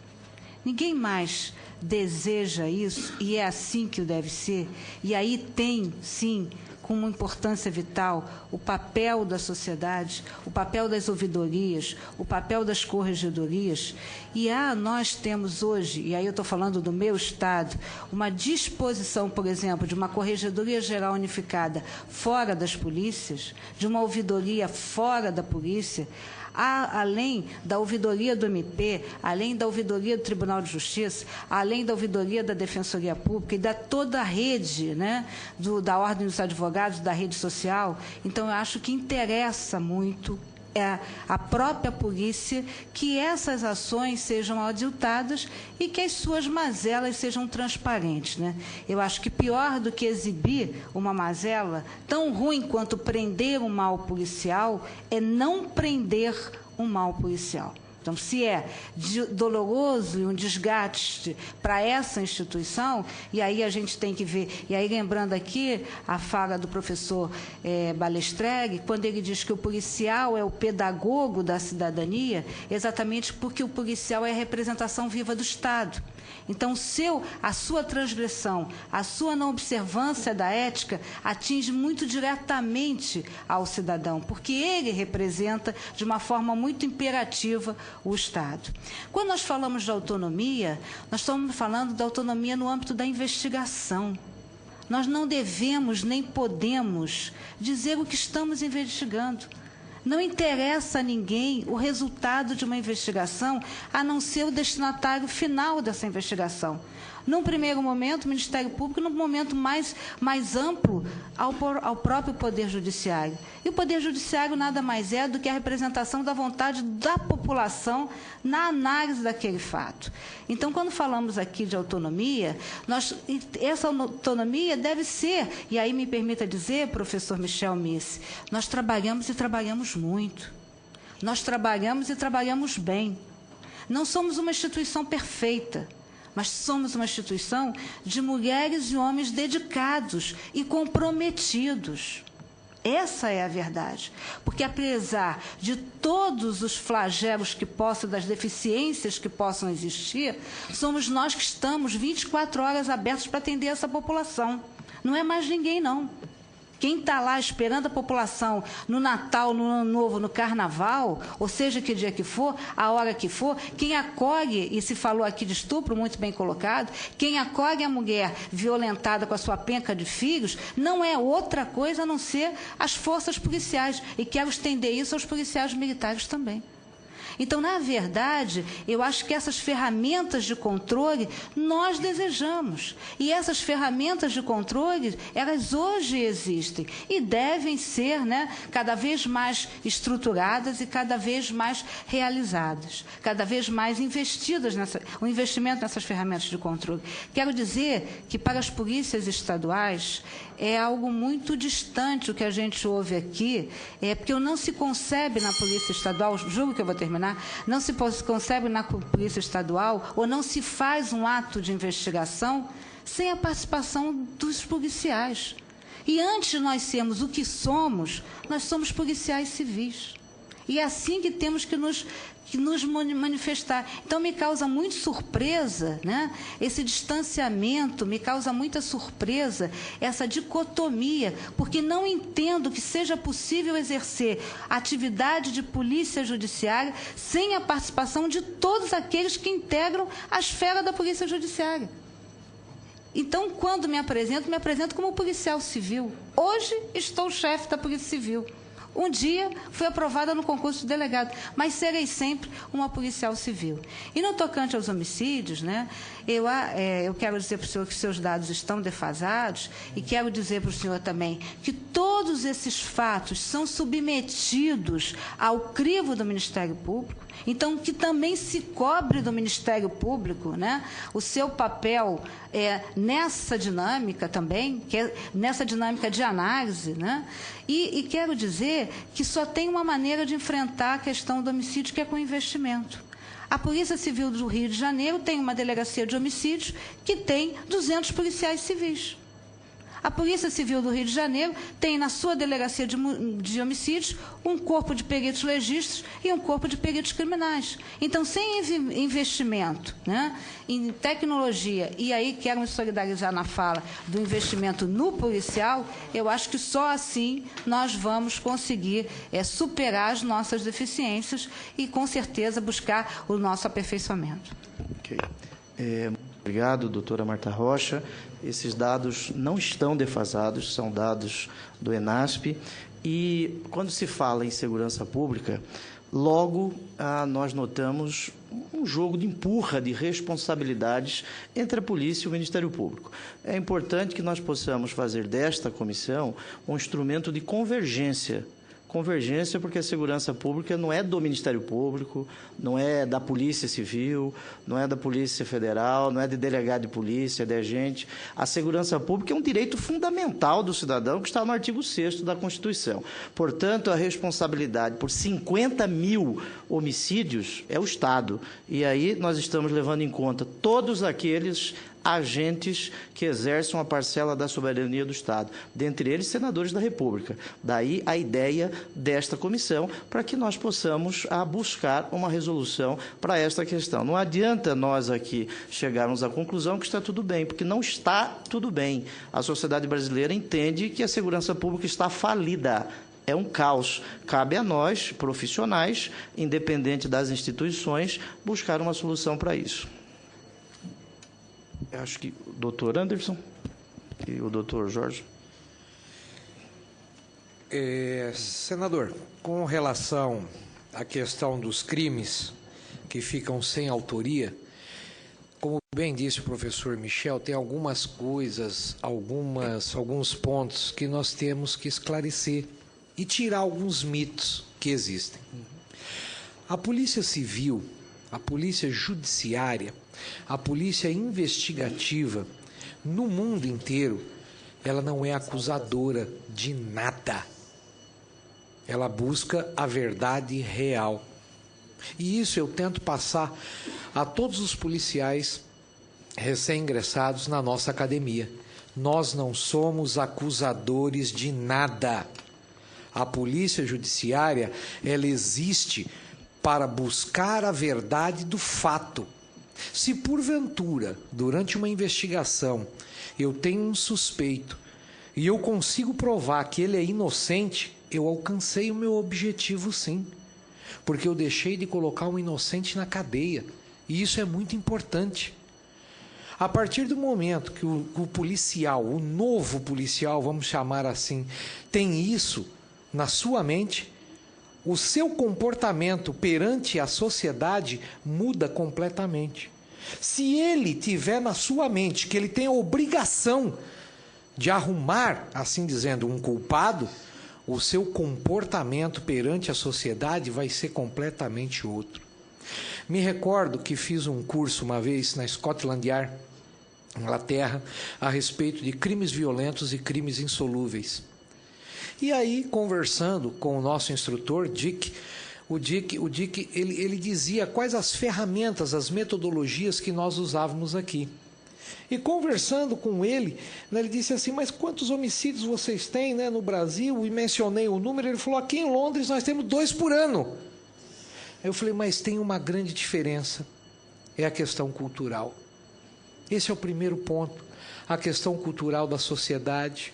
Ninguém mais deseja isso, e é assim que o deve ser, e aí tem, sim, como importância vital, o papel da sociedade, o papel das ouvidorias, o papel das corregedorias. E nós temos hoje, e aí eu estou falando do meu Estado, uma disposição, por exemplo, de uma Corregedoria Geral Unificada fora das polícias, de uma ouvidoria fora da polícia, além da ouvidoria do MP, além da ouvidoria do Tribunal de Justiça, além da ouvidoria da Defensoria Pública e da toda a rede, né, da Ordem dos Advogados, da rede social. Então, eu acho que interessa muito a própria polícia que essas ações sejam auditadas e que as suas mazelas sejam transparentes, né? Eu acho que pior do que exibir uma mazela, tão ruim quanto prender um mau policial, é não prender um mau policial. Então, se é doloroso e um desgaste para essa instituição, e aí a gente tem que ver, e aí lembrando aqui a fala do professor Balestregui, quando ele diz que o policial é o pedagogo da cidadania, exatamente porque o policial é a representação viva do Estado. Então, a sua transgressão, a sua não observância da ética atinge muito diretamente ao cidadão, porque ele representa de uma forma muito imperativa o Estado. Quando nós falamos de autonomia, nós estamos falando da autonomia no âmbito da investigação. Nós não devemos nem podemos dizer o que estamos investigando. Não interessa a ninguém o resultado de uma investigação, a não ser o destinatário final dessa investigação. Num primeiro momento, o Ministério Público, num momento mais amplo, ao próprio Poder Judiciário. E o Poder Judiciário nada mais é do que a representação da vontade da população na análise daquele fato. Então, quando falamos aqui de autonomia, essa autonomia deve ser, e aí me permita dizer, professor Michel Misse, nós trabalhamos e trabalhamos muito. Nós trabalhamos e trabalhamos bem. Não somos uma instituição perfeita, mas somos uma instituição de mulheres e homens dedicados e comprometidos. Essa é a verdade. Porque, apesar de todos os flagelos que possam, das deficiências que possam existir, somos nós que estamos 24 horas abertos para atender essa população. Não é mais ninguém, não. Quem está lá esperando a população no Natal, no Ano Novo, no Carnaval, ou seja, que dia que for, a hora que for, quem acolhe, e se falou aqui de estupro, muito bem colocado, quem acolhe a mulher violentada com a sua penca de filhos, não é outra coisa a não ser as forças policiais. E quero estender isso aos policiais militares também. Então, na verdade, eu acho que essas ferramentas de controle nós desejamos. E essas ferramentas de controle, elas hoje existem e devem ser, né, cada vez mais estruturadas e cada vez mais realizadas, cada vez mais investidas o investimento nessas ferramentas de controle. Quero dizer que para as polícias estaduais é algo muito distante o que a gente ouve aqui, porque não se concebe na polícia estadual, juro que eu vou terminar, não se concebe na Polícia Estadual ou não se faz um ato de investigação sem a participação dos policiais. E antes de nós sermos o que somos, nós somos policiais civis. E é assim que temos que nos manifestar. Então, me causa muito surpresa, né, esse distanciamento, me causa muita surpresa essa dicotomia, porque não entendo que seja possível exercer atividade de polícia judiciária sem a participação de todos aqueles que integram a esfera da polícia judiciária. Então, quando me apresento como policial civil. Hoje, estou chefe da Polícia Civil. Um dia fui aprovada no concurso de delegado, mas serei sempre uma policial civil. E no tocante aos homicídios, né, eu quero dizer para o senhor que seus dados estão defasados e quero dizer para o senhor também que todos esses fatos são submetidos ao crivo do Ministério Público, então que também se cobre do Ministério Público, né, o seu papel nessa dinâmica também, nessa dinâmica de análise, né, e quero dizer que só tem uma maneira de enfrentar a questão do homicídio, que é com investimento. A Polícia Civil do Rio de Janeiro tem uma delegacia de homicídios que tem 200 policiais civis. A Polícia Civil do Rio de Janeiro tem na sua delegacia de homicídios um corpo de peritos legistas e um corpo de peritos criminais. Então, sem investimento, né, em tecnologia, e aí quero me solidarizar na fala do investimento no policial, eu acho que só assim nós vamos conseguir superar as nossas deficiências e, com certeza, buscar o nosso aperfeiçoamento. Ok. Obrigado, doutora Marta Rocha. Esses dados não estão defasados, são dados do ENASP. E, quando se fala em segurança pública, logo nós notamos um jogo de empurra de responsabilidades entre a polícia e o Ministério Público. É importante que nós possamos fazer desta comissão um instrumento de convergência. Convergência, porque a segurança pública não é do Ministério Público, não é da Polícia Civil, não é da Polícia Federal, não é de delegado de polícia, de agente. A segurança pública é um direito fundamental do cidadão que está no artigo 6º da Constituição. Portanto, a responsabilidade por 50 mil homicídios é o Estado. E aí nós estamos levando em conta todos aqueles agentes que exercem uma parcela da soberania do Estado, dentre eles senadores da República. Daí a ideia desta comissão, para que nós possamos buscar uma resolução para esta questão. Não adianta nós aqui chegarmos à conclusão que está tudo bem, porque não está tudo bem. A sociedade brasileira entende que a segurança pública está falida. É um caos. Cabe a nós, profissionais, independente das instituições, buscar uma solução para isso. Eu acho que o doutor Anderson e o doutor Jorge. Senador, com relação à questão dos crimes que ficam sem autoria, como bem disse o professor Michel, tem algumas coisas, alguns pontos que nós temos que esclarecer e tirar alguns mitos que existem. A Polícia Civil, a Polícia Judiciária, a Polícia Investigativa, no mundo inteiro, ela não é acusadora de nada. Ela busca a verdade real. E isso eu tento passar a todos os policiais recém-ingressados na nossa academia. Nós não somos acusadores de nada. A Polícia Judiciária, ela existe para buscar a verdade do fato. Se porventura, durante uma investigação, eu tenho um suspeito e eu consigo provar que ele é inocente, eu alcancei o meu objetivo sim, porque eu deixei de colocar um inocente na cadeia, e isso é muito importante. A partir do momento que o policial, o novo policial, vamos chamar assim, tem isso na sua mente, o seu comportamento perante a sociedade muda completamente. Se ele tiver na sua mente que ele tem a obrigação de arrumar, assim dizendo, um culpado, o seu comportamento perante a sociedade vai ser completamente outro. Me recordo que fiz um curso uma vez na Scotland Yard, Inglaterra, a respeito de crimes violentos e crimes insolúveis. E aí, conversando com o nosso instrutor, Dick, o Dick ele dizia quais as ferramentas, as metodologias que nós usávamos aqui. E conversando com ele, né, ele disse assim, mas quantos homicídios vocês têm, né, no Brasil? E mencionei o número, ele falou, aqui em Londres nós temos 2 por ano. Eu falei, mas tem uma grande diferença, é a questão cultural. Esse é o primeiro ponto, a questão cultural da sociedade,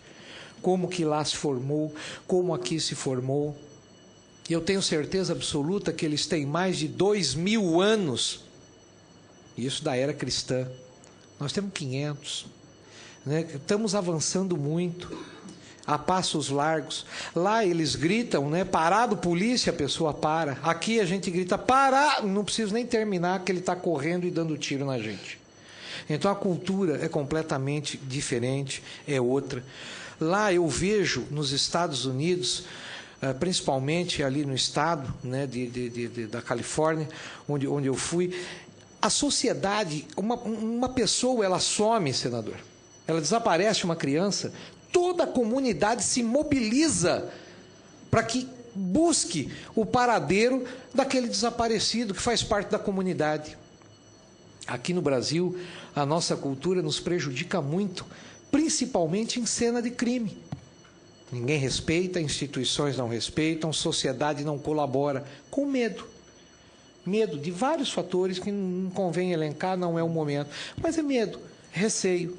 como que lá se formou, como aqui se formou. E eu tenho certeza absoluta que eles têm mais de 2000 anos, isso da era cristã. Nós temos 500, né? Estamos avançando muito, a passos largos. Lá eles gritam, né? Parado, polícia, a pessoa para. Aqui a gente grita, parar, não preciso nem terminar, que ele está correndo e dando tiro na gente. Então a cultura é completamente diferente, é outra. Lá eu vejo, nos Estados Unidos, principalmente ali no estado, né, da Califórnia, onde eu fui, a sociedade, uma pessoa, ela some, senador, ela desaparece, uma criança, toda a comunidade se mobiliza para que busque o paradeiro daquele desaparecido que faz parte da comunidade. Aqui no Brasil, a nossa cultura nos prejudica muito, principalmente em cena de crime. Ninguém respeita, instituições não respeitam, sociedade não colabora, com medo. Medo de vários fatores que não convém elencar, não é o momento. Mas é medo, receio.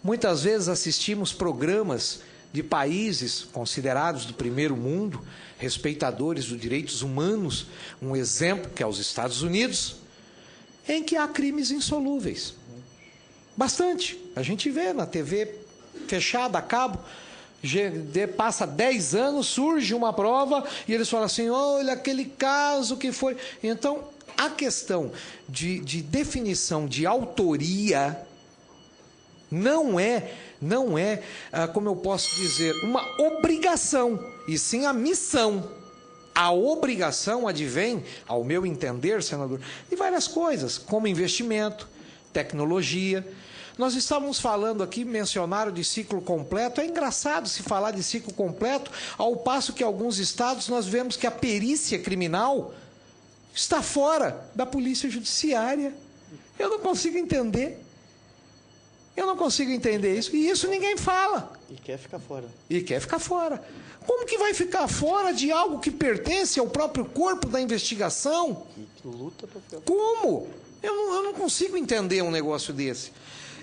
Muitas vezes assistimos programas de países considerados do primeiro mundo, respeitadores dos direitos humanos, um exemplo que é os Estados Unidos, em que há crimes insolúveis. Bastante. A gente vê na TV fechada, a cabo, passa 10 anos, surge uma prova e eles falam assim, olha aquele caso que foi... Então, a questão de definição de autoria não é, como eu posso dizer, uma obrigação, e sim a missão. A obrigação advém, ao meu entender, senador, de várias coisas, como investimento, tecnologia. Nós estávamos falando aqui, mencionaram de ciclo completo. É engraçado se falar de ciclo completo, ao passo que em alguns estados nós vemos que a perícia criminal está fora da polícia judiciária. Eu não consigo entender. Eu não consigo entender isso. E isso ninguém fala. E quer ficar fora. E quer ficar fora. Como que vai ficar fora de algo que pertence ao próprio corpo da investigação? Que luta para ficar. Como? Eu não consigo entender um negócio desse.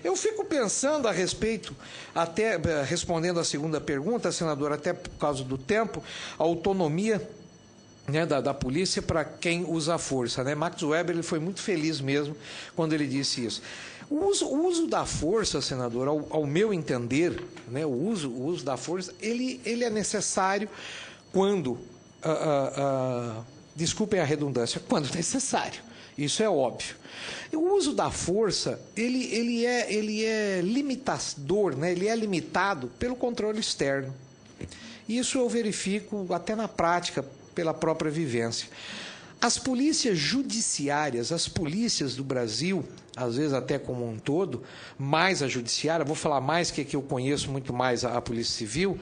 Eu fico pensando a respeito, até respondendo a segunda pergunta, senador, até por causa do tempo, a autonomia, né, da polícia para quem usa a força, né? Max Weber, ele foi muito feliz mesmo quando ele disse isso. O uso da força, senador, ao meu entender, né, o uso da força, ele é necessário quando, desculpem a redundância, quando necessário. Isso é óbvio. O uso da força, ele é limitador, né? Ele é limitado pelo controle externo. Isso eu verifico até na prática, pela própria vivência. As polícias judiciárias, as polícias do Brasil, às vezes até como um todo, mais a judiciária, vou falar mais que aqui eu conheço muito mais a Polícia Civil,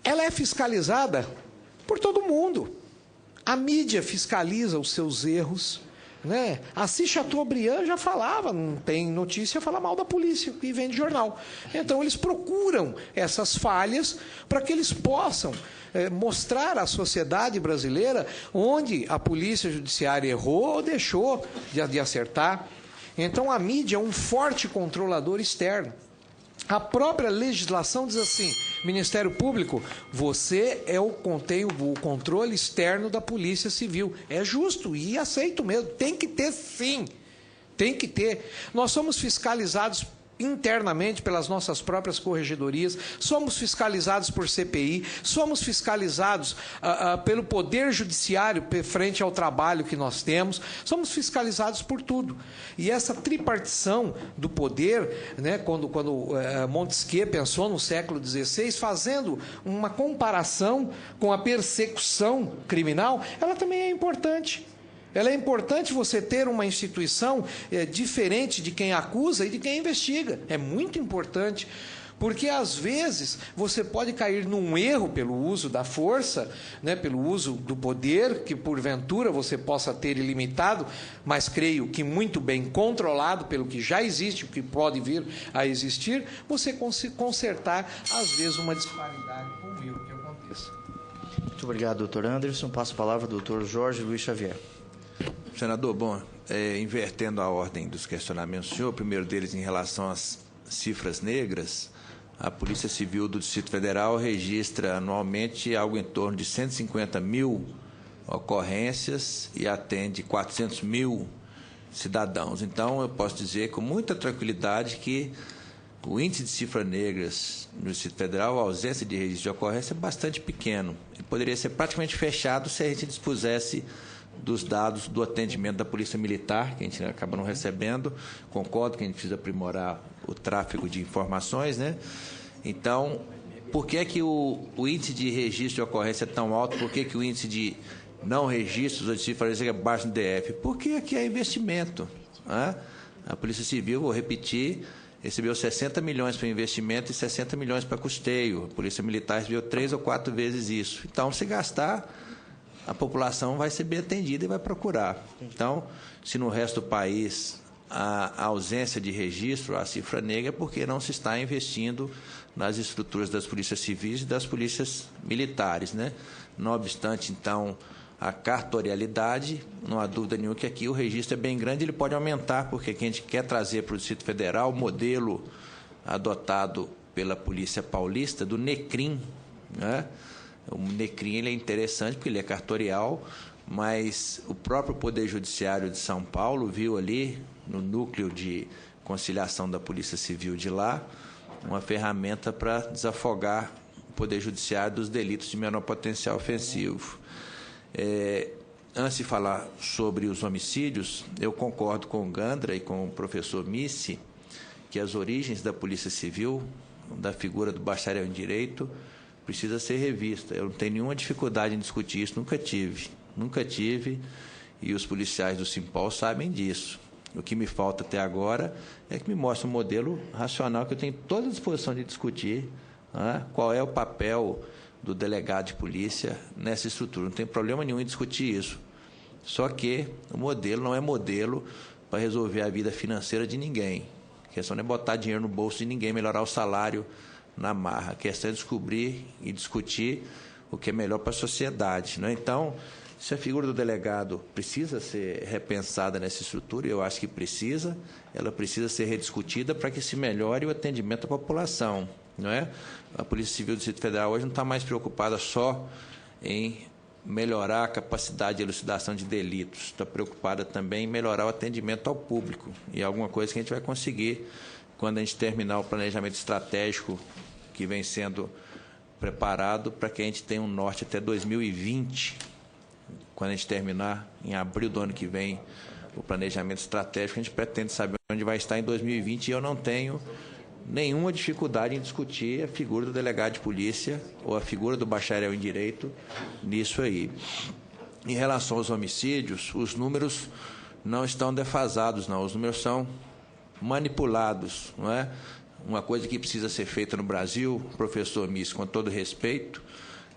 ela é fiscalizada por todo mundo. A mídia fiscaliza os seus erros, né? Assis Chateaubriand já falava, não tem notícia, fala mal da polícia e vende jornal. Então eles procuram essas falhas para que eles possam mostrar à sociedade brasileira onde a polícia judiciária errou ou deixou de acertar. Então a mídia é um forte controlador externo. A própria legislação diz assim, Ministério Público, você tem o controle externo da Polícia Civil. É justo e aceito mesmo. Tem que ter, sim. Tem que ter. Nós somos fiscalizados internamente pelas nossas próprias corregedorias, somos fiscalizados por CPI, somos fiscalizados pelo Poder Judiciário frente ao trabalho que nós temos, somos fiscalizados por tudo. E essa tripartição do poder, né, quando Montesquieu pensou no século XVI, fazendo uma comparação com a persecução criminal, ela também é importante. Ela é importante você ter uma instituição diferente de quem acusa e de quem investiga. É muito importante, Porque, às vezes, você pode cair num erro pelo uso da força, né, pelo uso do poder, que porventura você possa ter ilimitado, mas creio que muito bem controlado pelo que já existe, o que pode vir a existir, você consertar, às vezes, uma disparidade com o erro que aconteça. Muito obrigado, doutor Anderson. Passo a palavra ao doutor Jorge Luiz Xavier. Senador, bom, invertendo a ordem dos questionamentos do senhor, o primeiro deles em relação às cifras negras, a Polícia Civil do Distrito Federal registra anualmente algo em torno de 150 mil ocorrências e atende 400 mil cidadãos. Então, eu posso dizer com muita tranquilidade que o índice de cifras negras no Distrito Federal, a ausência de registro de ocorrência é bastante pequeno. Ele poderia ser praticamente fechado se a gente dispusesse dos dados do atendimento da Polícia Militar, que a gente acaba não recebendo. Concordo que a gente precisa aprimorar o tráfego de informações, né? Então, por que que o índice de registro de ocorrência é tão alto? Por que que o índice de não registros ou de cifras é baixo no DF? Porque aqui é investimento, né? A Polícia Civil, vou repetir, recebeu 60 milhões para investimento e 60 milhões para custeio. A Polícia Militar recebeu 3 ou 4 vezes isso. Então, se gastar, a população vai ser bem atendida e vai procurar. Então, se no resto do país a ausência de registro, a cifra negra, é porque não se está investindo nas estruturas das polícias civis e das polícias militares, né? Não obstante, então, a cartorialidade, não há dúvida nenhuma que aqui o registro é bem grande, ele pode aumentar, porque aqui a gente quer trazer para o Distrito Federal o modelo adotado pela Polícia Paulista do NECRIM, né? O NECRIM ele é interessante porque ele é cartorial, mas o próprio Poder Judiciário de São Paulo viu ali, no núcleo de conciliação da Polícia Civil de lá, uma ferramenta para desafogar o Poder Judiciário dos delitos de menor potencial ofensivo. Antes de falar sobre os homicídios, eu concordo com o Gandra e com o professor Missi que as origens da Polícia Civil, da figura do bacharel em Direito, precisa ser revista. Eu não tenho nenhuma dificuldade em discutir isso, nunca tive, e os policiais do Simpol sabem disso. O que me falta até agora é que me mostre um modelo racional que eu tenho toda a disposição de discutir, né? Qual é o papel do delegado de polícia nessa estrutura. Não tem problema nenhum em discutir isso. Só que o modelo não é modelo para resolver a vida financeira de ninguém. A questão não é botar dinheiro no bolso de ninguém, melhorar o salário na marra. A questão é descobrir e discutir o que é melhor para a sociedade, né? Então, se a figura do delegado precisa ser repensada nessa estrutura, eu acho que precisa, ela precisa ser rediscutida para que se melhore o atendimento à população, não é? A Polícia Civil do Distrito Federal hoje não está mais preocupada só em melhorar a capacidade de elucidação de delitos, está preocupada também em melhorar o atendimento ao público, e é alguma coisa que a gente vai conseguir quando a gente terminar o planejamento estratégico que vem sendo preparado para que a gente tenha um norte até 2020, quando a gente terminar em abril do ano que vem o planejamento estratégico, a gente pretende saber onde vai estar em 2020, e eu não tenho nenhuma dificuldade em discutir a figura do delegado de polícia ou a figura do bacharel em Direito nisso aí. Em relação aos homicídios, os números não estão defasados, não. Os números são manipulados, não é? Uma coisa que precisa ser feita no Brasil, professor Miss, com todo respeito,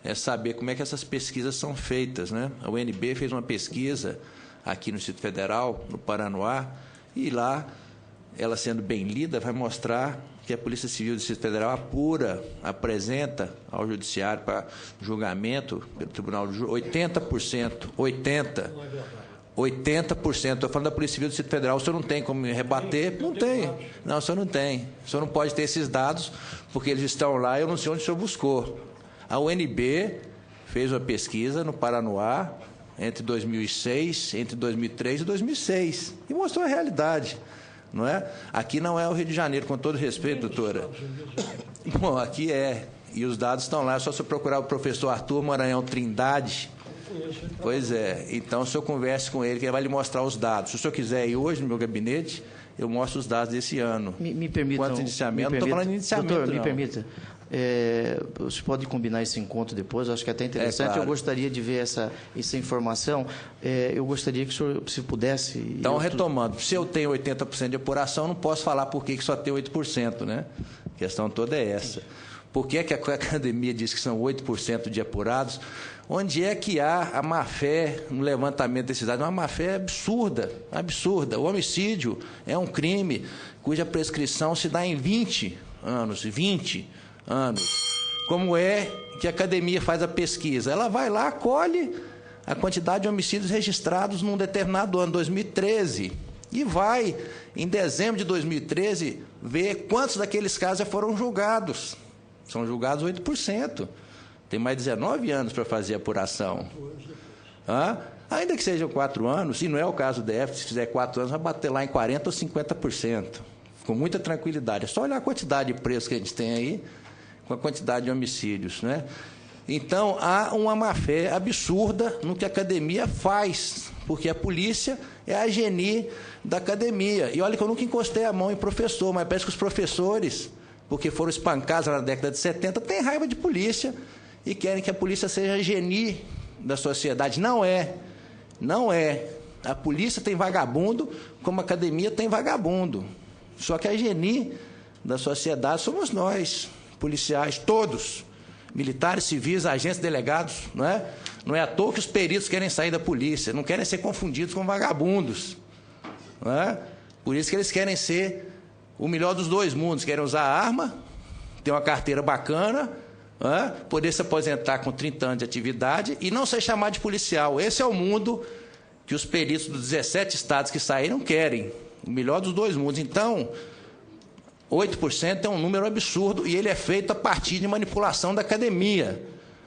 é saber como é que essas pesquisas são feitas, né? A UNB fez uma pesquisa aqui no Distrito Federal, no Paranoá, e lá, ela sendo bem lida, vai mostrar que a Polícia Civil do Distrito Federal apresenta ao Judiciário para julgamento, pelo Tribunal de Júri, 80%, 80%. Estou falando da Polícia Civil do Distrito Federal. O senhor não tem como me rebater? Não tem. Não, o senhor não tem. O senhor não pode ter esses dados, porque eles estão lá e eu não sei onde o senhor buscou. A UNB fez uma pesquisa no Paranoá entre 2006, entre 2003 e 2006, e mostrou a realidade, não é? Aqui não é o Rio de Janeiro, com todo respeito, doutora. Bom, aqui é. E os dados estão lá, é só você procurar o professor Arthur Maranhão Trindade. Pois é, então o senhor converse com ele, que ele vai lhe mostrar os dados. Se o senhor quiser ir hoje no meu gabinete, eu mostro os dados desse ano. Me permita. Quanto iniciamento? Não estou falando de iniciamento, doutor, não. Me permita. Você pode combinar esse encontro depois, eu acho que é até interessante. Claro. Eu gostaria de ver essa informação. Eu gostaria que o senhor, se pudesse... Então, retomando, se eu tenho 80% de apuração, não posso falar por que só tem 8%, né? A questão toda é essa. Por que a academia diz que são 8% de apurados? Onde é que há a má-fé no levantamento desses dados? Uma má-fé absurda, absurda. O homicídio é um crime cuja prescrição se dá em 20 anos. Como é que a academia faz a pesquisa? Ela vai lá, colhe a quantidade de homicídios registrados num determinado ano, 2013, e vai, em dezembro de 2013, ver quantos daqueles casos já foram julgados. São julgados 8%. Tem mais 19 anos para fazer a apuração. Ainda que sejam 4 anos, e não é o caso do DF, se fizer 4 anos, vai bater lá em 40% ou 50%. Com muita tranquilidade. É só olhar a quantidade de presos que a gente tem aí, com a quantidade de homicídios, né? Então, há uma má-fé absurda no que a academia faz, porque a polícia é a geni da academia. E olha que eu nunca encostei a mão em professor, mas parece que os professores, porque foram espancados na década de 70, têm raiva de polícia e querem que a polícia seja a geni da sociedade. Não é. Não é. A polícia tem vagabundo, como a academia tem vagabundo. Só que a geni da sociedade somos nós, policiais, todos, militares, civis, agentes, delegados, não é? Não é à toa que os peritos querem sair da polícia, não querem ser confundidos com vagabundos, não é? Por isso que eles querem ser o melhor dos dois mundos, querem usar a arma, ter uma carteira bacana, não é? Poder se aposentar com 30 anos de atividade e não ser chamado de policial. Esse é o mundo que os peritos dos 17 estados que saíram querem, o melhor dos dois mundos. Então, 8% é um número absurdo e ele é feito a partir de manipulação da academia.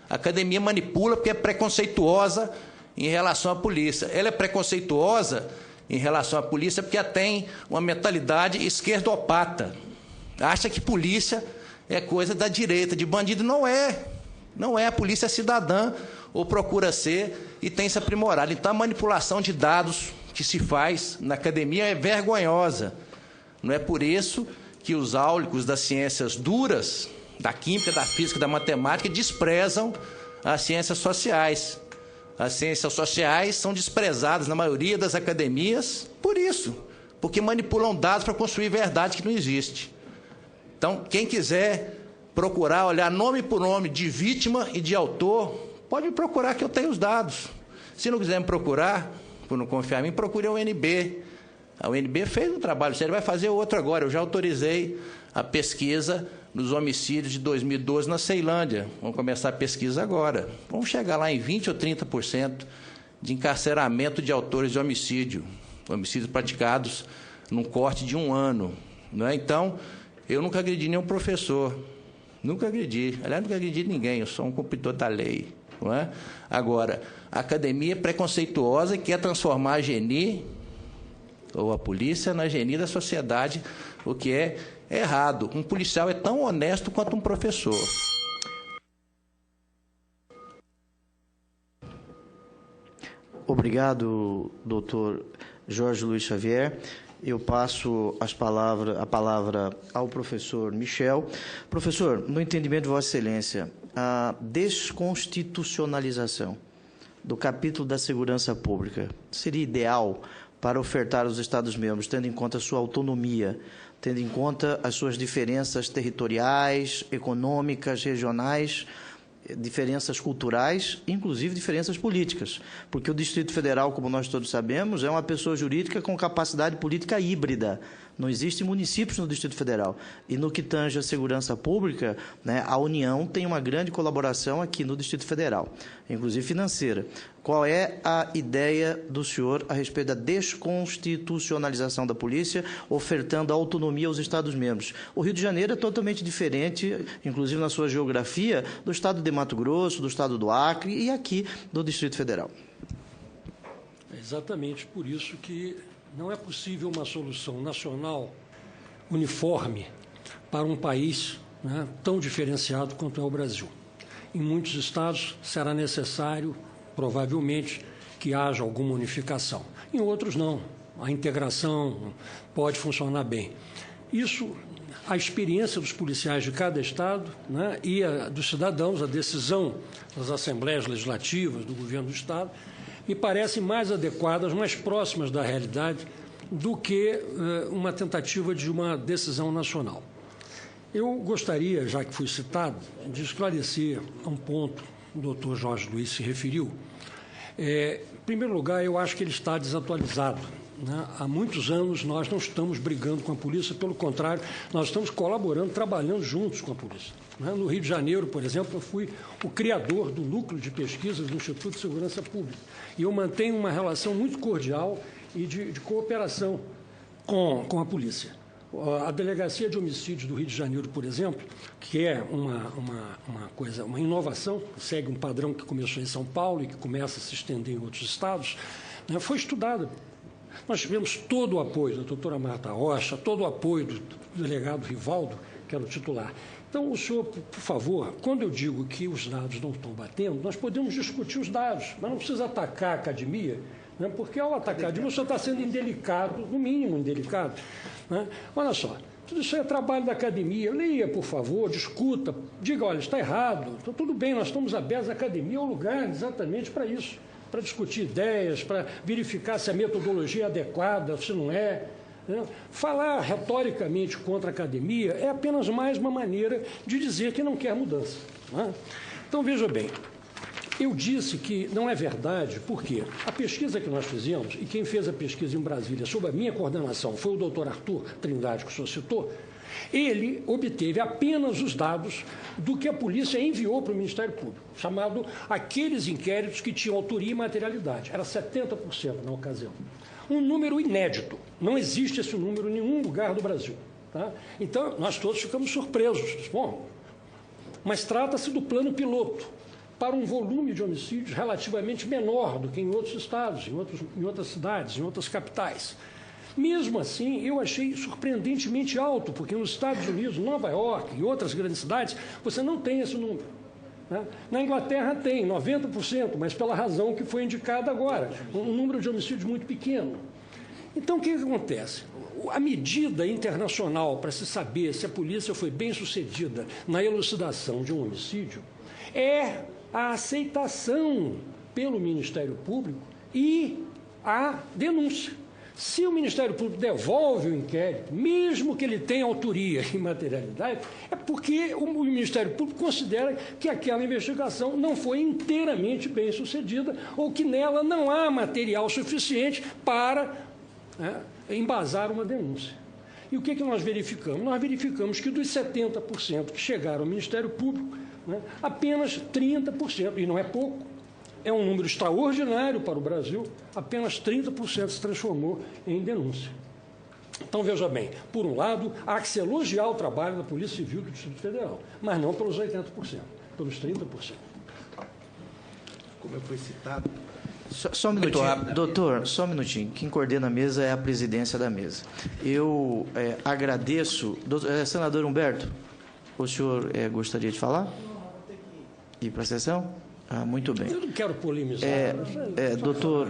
A academia manipula porque é preconceituosa em relação à polícia. Ela é preconceituosa em relação à polícia porque ela tem uma mentalidade esquerdopata. Acha que polícia é coisa da direita, de bandido. Não é. Não é. A polícia é cidadã, ou procura ser, e tem se aprimorado. Então, a manipulação de dados que se faz na academia é vergonhosa. Não é por isso que os áulicos das ciências duras, da química, da física, da matemática, desprezam as ciências sociais. As ciências sociais são desprezadas na maioria das academias por isso, porque manipulam dados para construir verdade que não existe. Então, quem quiser procurar, olhar nome por nome de vítima e de autor, pode me procurar que eu tenho os dados. Se não quiser me procurar, por não confiar em mim, procure a UNB. A UNB fez um trabalho sério, vai fazer outro agora. Eu já autorizei a pesquisa dos homicídios de 2012 na Ceilândia. Vamos começar a pesquisa agora. Vamos chegar lá em 20% ou 30% de encarceramento de autores de homicídios praticados num corte de 1 ano. Não é? Então, eu nunca agredi nenhum professor. Nunca agredi. Aliás, nunca agredi ninguém. Eu sou um cumpridor da lei. Não é? Agora, a academia é preconceituosa e quer transformar a geni ou a polícia na geni da sociedade, o que é errado. Um policial é tão honesto quanto um professor. Obrigado, doutor Jorge Luiz Xavier. Eu passo a palavra ao professor Michel. Professor, no entendimento de Vossa Excelência, a desconstitucionalização do capítulo da segurança pública seria ideal para ofertar aos Estados-membros, tendo em conta a sua autonomia, tendo em conta as suas diferenças territoriais, econômicas, regionais, diferenças culturais, inclusive diferenças políticas, porque o Distrito Federal, como nós todos sabemos, é uma pessoa jurídica com capacidade política híbrida. Não existem municípios no Distrito Federal. E no que tange a segurança pública, né, a União tem uma grande colaboração aqui no Distrito Federal, inclusive financeira. Qual é a ideia do senhor a respeito da desconstitucionalização da polícia, ofertando autonomia aos Estados-membros? O Rio de Janeiro é totalmente diferente, inclusive na sua geografia, do estado de Mato Grosso, do estado do Acre e aqui do Distrito Federal. É exatamente por isso que não é possível uma solução nacional uniforme para um país, né, tão diferenciado quanto é o Brasil. Em muitos estados será necessário, provavelmente, que haja alguma unificação. Em outros, não. A integração pode funcionar bem. Isso, a experiência dos policiais de cada estado, né, e dos cidadãos, a decisão das assembleias legislativas, do governo do estado, me parecem mais adequadas, mais próximas da realidade do que uma tentativa de uma decisão nacional. Eu gostaria, já que fui citado, de esclarecer um ponto que o doutor Jorge Luiz se referiu. Em primeiro lugar, eu acho que ele está desatualizado. Né? Há muitos anos nós não estamos brigando com a polícia, pelo contrário, nós estamos colaborando, trabalhando juntos com a polícia. Né? No Rio de Janeiro, por exemplo, eu fui o criador do núcleo de pesquisas do Instituto de Segurança Pública. E eu mantenho uma relação muito cordial e de cooperação com a polícia. A Delegacia de Homicídios do Rio de Janeiro, por exemplo, que é uma inovação, segue um padrão que começou em São Paulo e que começa a se estender em outros estados, né, foi estudada. Nós tivemos todo o apoio da doutora Marta Rocha, todo o apoio do delegado Rivaldo, que era o titular. Então, o senhor, por favor, quando eu digo que os dados não estão batendo, nós podemos discutir os dados, mas não precisa atacar a academia, né, porque ao atacar a academia, o senhor está sendo indelicado, no mínimo indelicado. Né? Olha só, tudo isso é trabalho da academia. Leia, por favor, discuta, diga, olha, está errado, então, tudo bem, nós estamos abertos, a academia é o lugar exatamente para isso, para discutir ideias, para verificar se a metodologia é adequada, se não é. Né? Falar retoricamente contra a academia é apenas mais uma maneira de dizer que não quer mudança. Né? Então, veja bem, eu disse que não é verdade, porque a pesquisa que nós fizemos, e quem fez a pesquisa em Brasília sob a minha coordenação foi o doutor Arthur Trindade, que o senhor citou, ele obteve apenas os dados do que a polícia enviou para o Ministério Público, chamado aqueles inquéritos que tinham autoria e materialidade. Era 70% na ocasião. Um número inédito. Não existe esse número em nenhum lugar do Brasil. Tá? Então, nós todos ficamos surpresos. Bom, mas trata-se do plano piloto, para um volume de homicídios relativamente menor do que em outros estados, em outras cidades, em outras capitais. Mesmo assim, eu achei surpreendentemente alto, porque nos Estados Unidos, Nova York e outras grandes cidades, você não tem esse número. Né? Na Inglaterra tem 90%, mas pela razão que foi indicada agora, um número de homicídios muito pequeno. Então, o que acontece? A medida internacional para se saber se a polícia foi bem sucedida na elucidação de um homicídio é a aceitação pelo Ministério Público e a denúncia. Se o Ministério Público devolve o inquérito, mesmo que ele tenha autoria e materialidade, é porque o Ministério Público considera que aquela investigação não foi inteiramente bem sucedida ou que nela não há material suficiente para embasar uma denúncia. E o que nós verificamos? Nós verificamos que dos 70% que chegaram ao Ministério Público, apenas 30%, e não é pouco, é um número extraordinário para o Brasil, apenas 30% se transformou em denúncia. Então, veja bem, por um lado, há que se elogiar o trabalho da Polícia Civil do Distrito Federal, mas não pelos 80%, pelos 30%. Como eu fui citado... Só um minutinho, doutor, só um minutinho. Quem coordena a mesa é a presidência da mesa. Eu agradeço... senador Humberto, o senhor gostaria de falar? Ir para a sessão? Muito bem. Eu não quero polemizar. Doutor...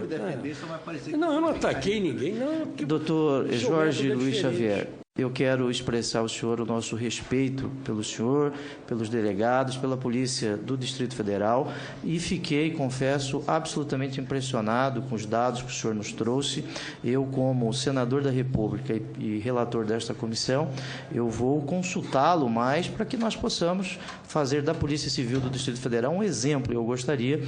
Não, eu não ataquei ninguém. Não, doutor Jorge Luiz Xavier, eu quero expressar ao senhor o nosso respeito pelo senhor, pelos delegados, pela Polícia do Distrito Federal e fiquei, confesso, absolutamente impressionado com os dados que o senhor nos trouxe. Eu, como senador da República e relator desta comissão, eu vou consultá-lo mais para que nós possamos fazer da Polícia Civil do Distrito Federal um exemplo. Eu gostaria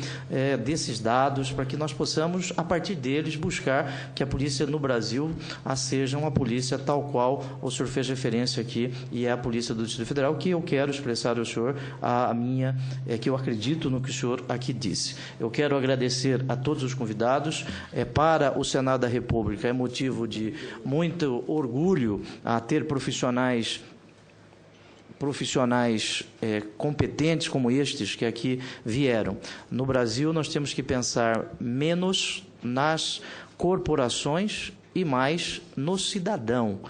desses dados para que nós possamos, a partir deles, buscar que a polícia no Brasil seja uma polícia tal qual o senhor fez referência aqui, e é a Polícia do Distrito Federal, que eu quero expressar ao senhor que eu acredito no que o senhor aqui disse. Eu quero agradecer a todos os convidados. Para o Senado da República é motivo de muito orgulho a ter profissionais competentes como estes que aqui vieram. No Brasil, nós temos que pensar menos nas corporações e mais no cidadão.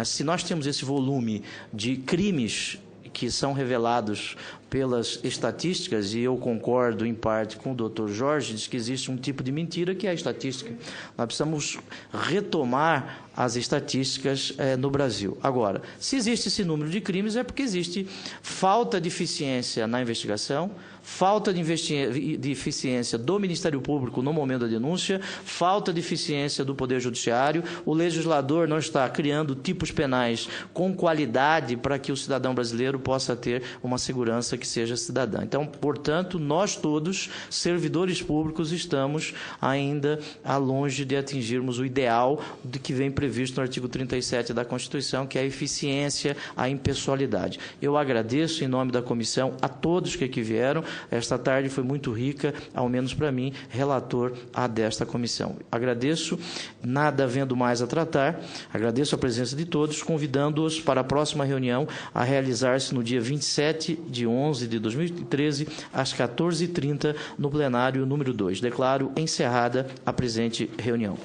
Se nós temos esse volume de crimes que são revelados pelas estatísticas, e eu concordo em parte com o doutor Jorge, diz que existe um tipo de mentira que é a estatística. Nós precisamos retomar as estatísticas no Brasil. Agora, se existe esse número de crimes, é porque existe falta de eficiência na investigação, falta de eficiência do Ministério Público no momento da denúncia, falta de eficiência do Poder Judiciário, o legislador não está criando tipos penais com qualidade para que o cidadão brasileiro possa ter uma segurança que seja cidadã. Então, portanto, nós todos, servidores públicos, estamos ainda longe de atingirmos o ideal de que vem previsto no artigo 37 da Constituição, que é a eficiência, a impessoalidade. Eu agradeço, em nome da comissão, a todos que aqui vieram. Esta tarde foi muito rica, ao menos para mim, relator desta comissão. Agradeço, nada havendo mais a tratar, agradeço a presença de todos, convidando-os para a próxima reunião a realizar-se no dia 27/11/2013, às 14h30, no plenário número 2. Declaro encerrada a presente reunião.